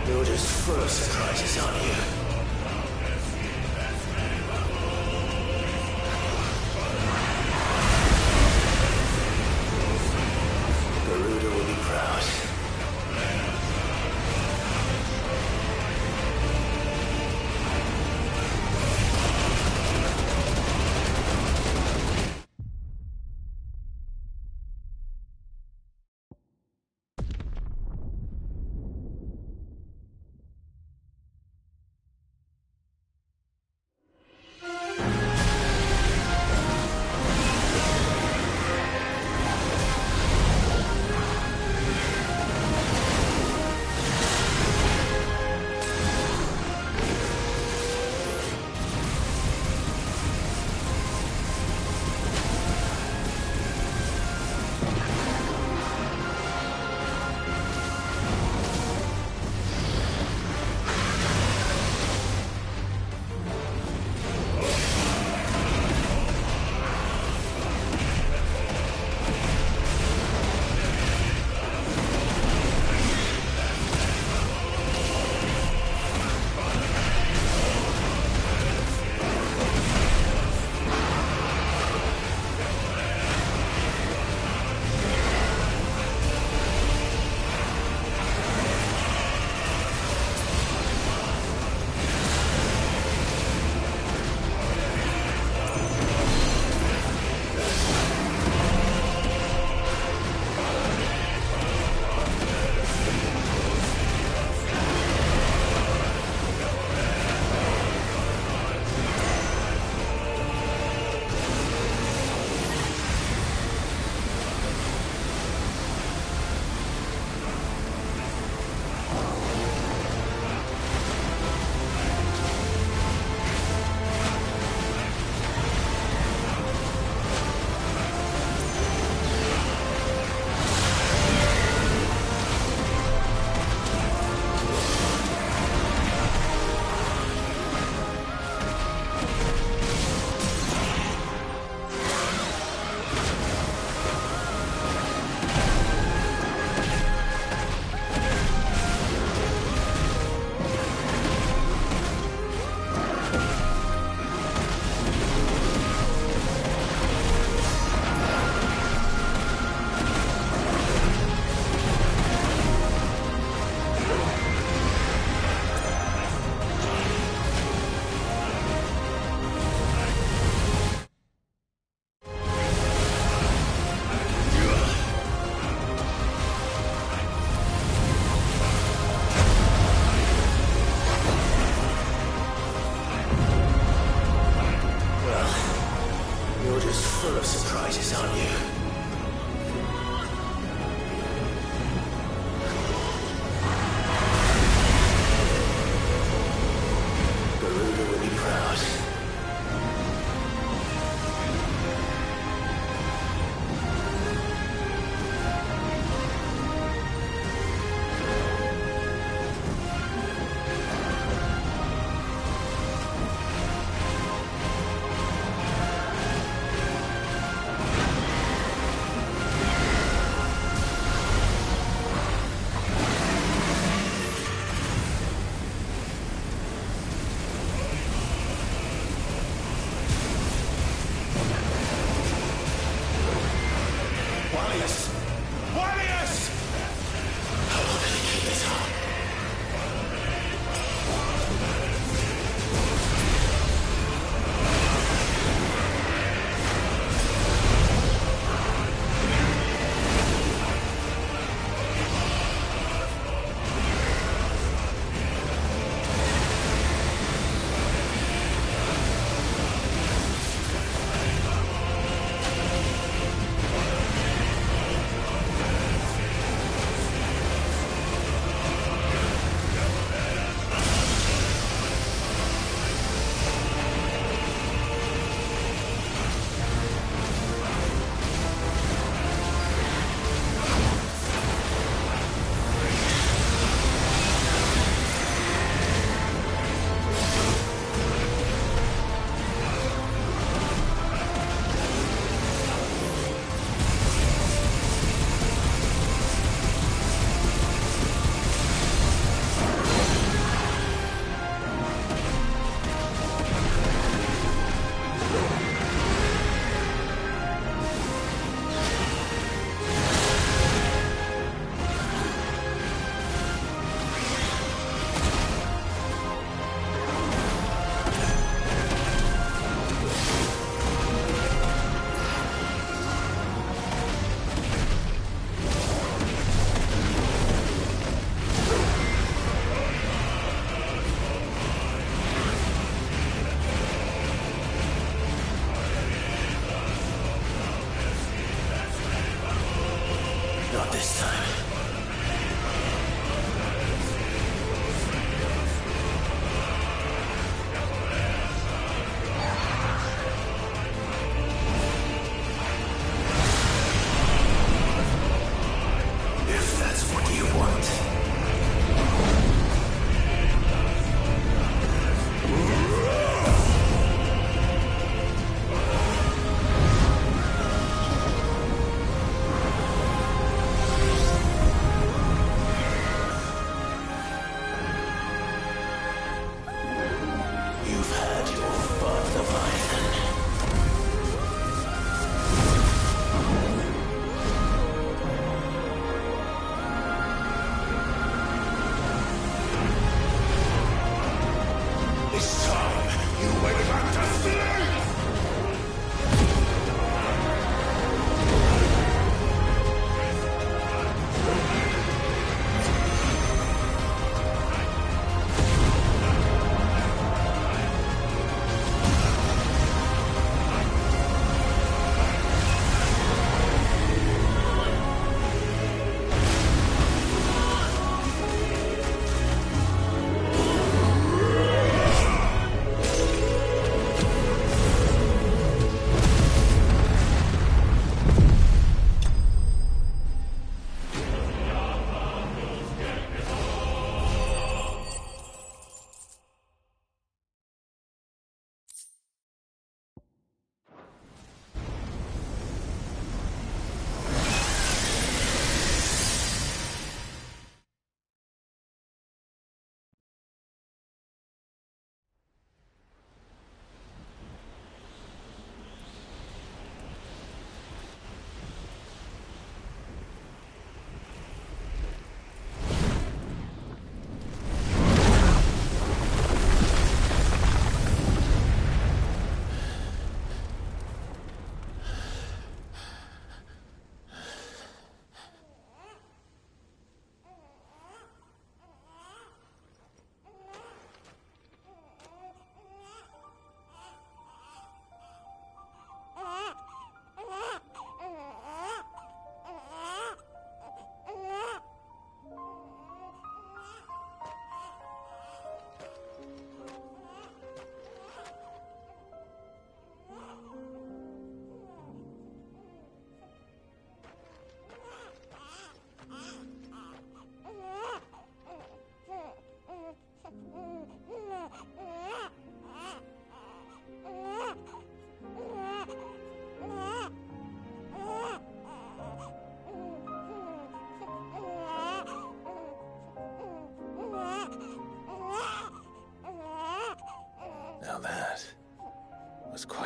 You're just full of surprises, aren't you? Garuda will be proud.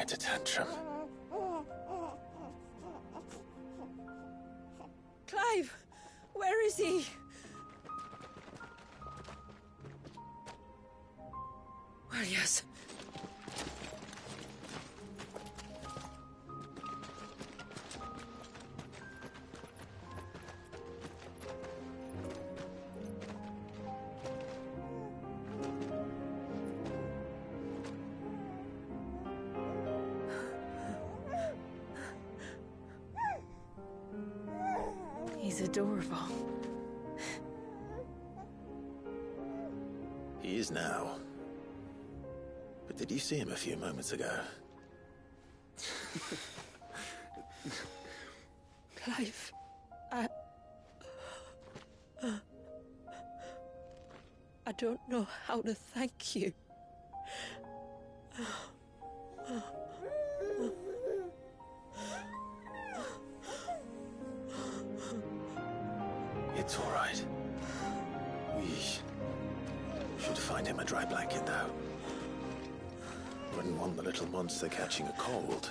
quite a tantrum. Clive! Where is he? Well, yes. He's adorable. He is now. But did you see him a few moments ago? Clive, I don't know how to thank you. It's all right. We should find him a dry blanket, though. Wouldn't want the little monster catching a cold.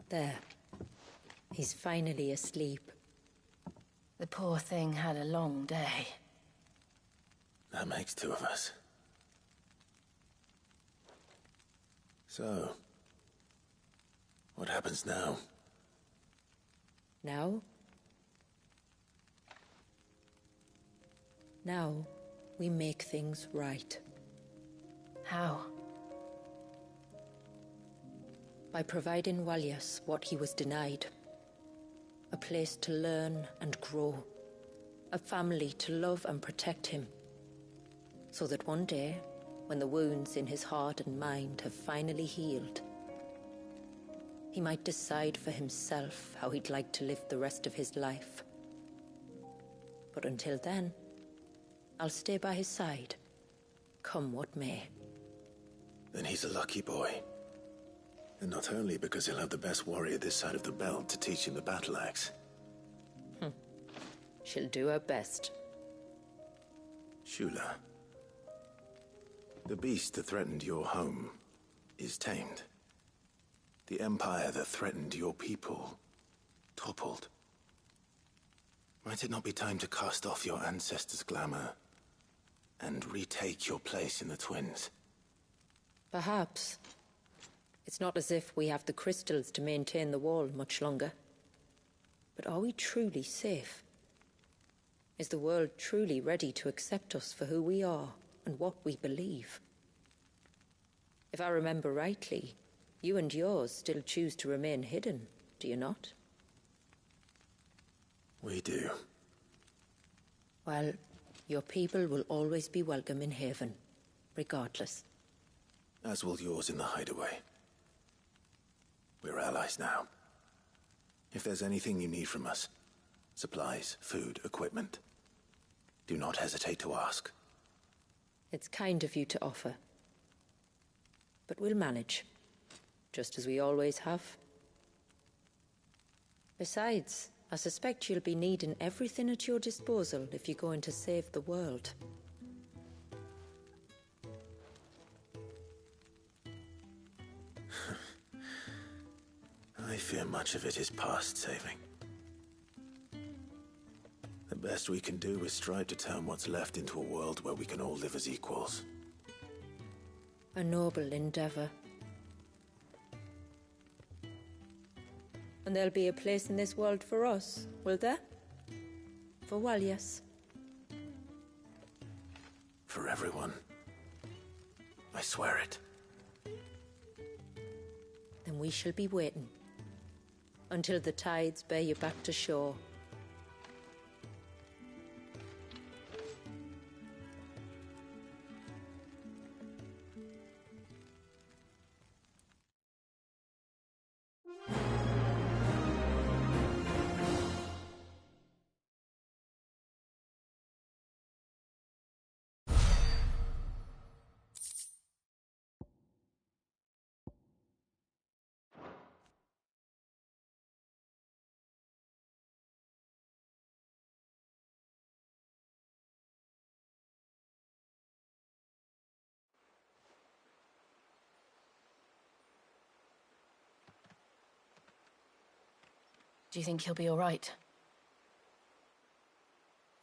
There. He's finally asleep. The poor thing had a long day. That makes two of us. So, what happens now? Now? Now, we make things right. How? By providing Walyas what he was denied. A place to learn and grow. A family to love and protect him. So that one day, when the wounds in his heart and mind have finally healed, he might decide for himself how he'd like to live the rest of his life. But until then, I'll stay by his side, come what may. Then he's a lucky boy. And not only because he'll have the best warrior this side of the belt to teach him the battle axe. She'll do her best. Shula, the beast that threatened your home is tamed. The empire that threatened your people toppled. Might it not be time to cast off your ancestors' glamour and retake your place in the Twins? Perhaps. It's not as if we have the crystals to maintain the wall much longer. But are we truly safe? Is the world truly ready to accept us for who we are and what we believe? If I remember rightly, you and yours still choose to remain hidden, do you not? We do. Well, your people will always be welcome in Haven, regardless. As will yours in the hideaway. We're allies now. If there's anything you need from us, supplies, food, equipment, do not hesitate to ask. It's kind of you to offer. But we'll manage, just as we always have. Besides, I suspect you'll be needing everything at your disposal if you're going to save the world. I fear much of it is past saving. The best we can do is strive to turn what's left into a world where we can all live as equals. A noble endeavor. And there'll be a place in this world for us, will there? For Walyas. For everyone. I swear it. we shall be waiting. Until the tides bear you back to shore. Do you think he'll be all right?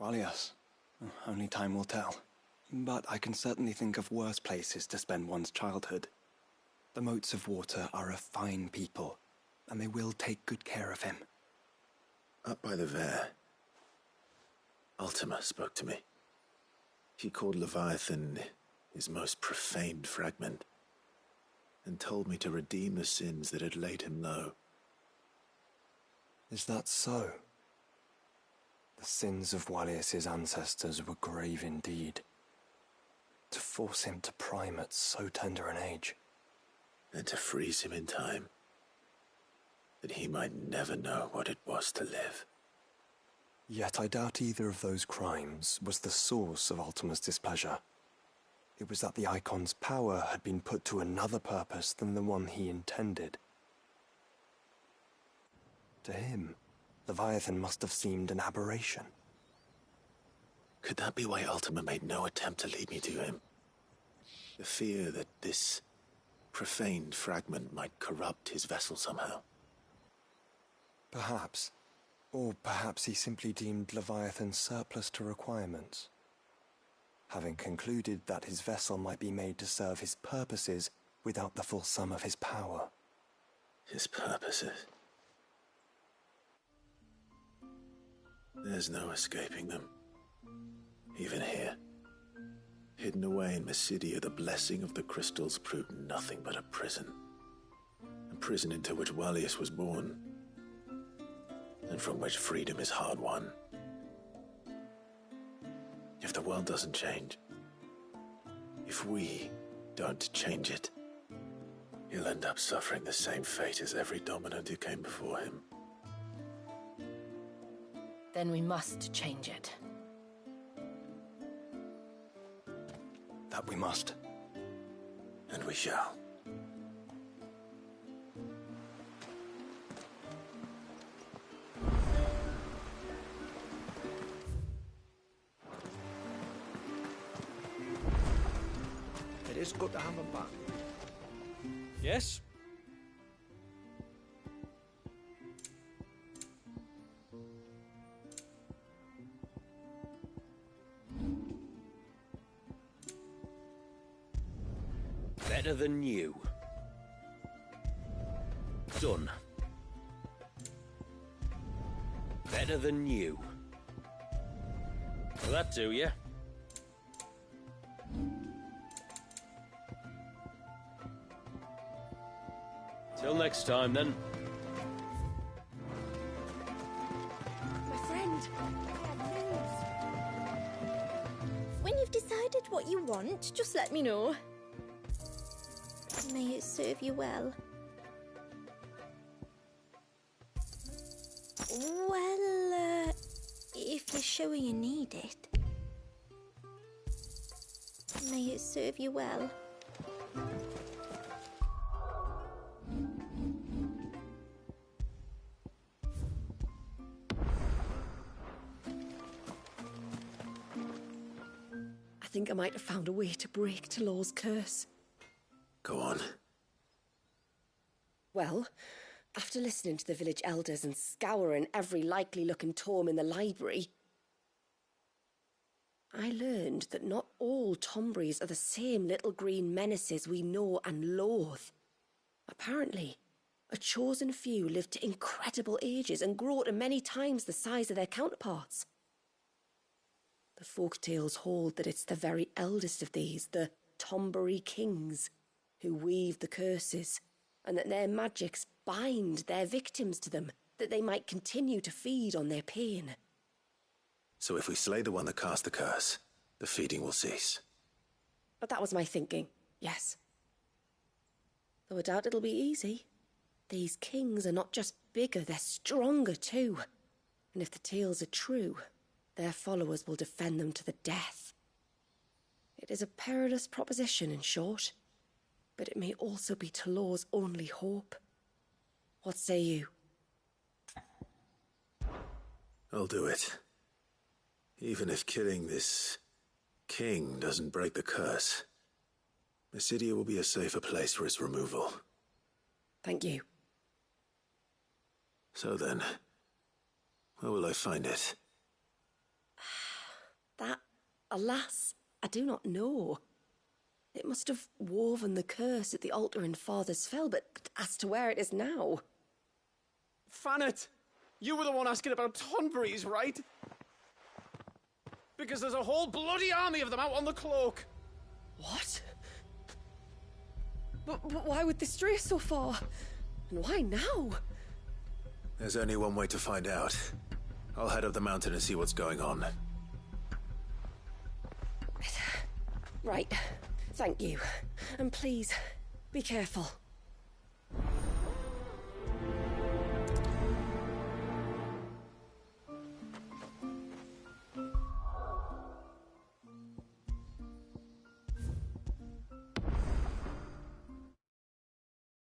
Well, yes. Only time will tell. But I can certainly think of worse places to spend one's childhood. The Moats of Water are a fine people, and they will take good care of him. Up by the Vare, Ultima spoke to me. He called Leviathan his most profaned fragment, and told me to redeem the sins that had laid him low. Is that so? The sins of Wallius's ancestors were grave indeed. To force him to prime at so tender an age. And to freeze him in time, that he might never know what it was to live. Yet I doubt either of those crimes was the source of Ultima's displeasure. It was that the Icon's power had been put to another purpose than the one he intended. To him, Leviathan must have seemed an aberration. Could that be why Ultima made no attempt to lead me to him? The fear that this profaned fragment might corrupt his vessel somehow. Perhaps. Or perhaps he simply deemed Leviathan surplus to requirements. Having concluded that his vessel might be made to serve his purposes without the full sum of his power. His purposes? There's no escaping them. Even here. Hidden away in Mysidia, the blessing of the crystals proved nothing but a prison. A prison into which Wallius was born, and from which freedom is hard won. If the world doesn't change, if we don't change it, he'll end up suffering the same fate as every dominant who came before him. Then we must change it. That we must. And we shall. It is good to have him back. Yes? Better than you. Done. Better than you. Will that do ya? Till next time, then. My friend, I have news. When you've decided what you want, just let me know. May it serve you well. Well, if you're sure you need it. May it serve you well. I think I might have found a way to break Talor's curse. Go on. Well, after listening to the village elders and scouring every likely-looking tome in the library, I learned that not all Tombries are the same little green menaces we know and loathe. Apparently, a chosen few live to incredible ages and grow to many times the size of their counterparts. The folktales hold that it's the very eldest of these, the Tombury kings, who weave the curses and that their magics bind their victims to them, that they might continue to feed on their pain. So if we slay the one that cast the curse, the feeding will cease. But that was my thinking, yes. Though I doubt it'll be easy. These kings are not just bigger, they're stronger too. And if the tales are true, their followers will defend them to the death. It is a perilous proposition, in short, but it may also be Talor's only hope. What say you? I'll do it. Even if killing this king doesn't break the curse, Mysidia will be a safer place for its removal. Thank you. So then, where will I find it? That, alas, I do not know. It must have woven the curse at the altar in Father's Fell, but as to where it is now... Fanet! You were the one asking about Tonberries, right? Because there's a whole bloody army of them out on the cloak! What? But why would they stray so far? And why now? There's only one way to find out. I'll head up the mountain and see what's going on. Right. Thank you. And please, be careful.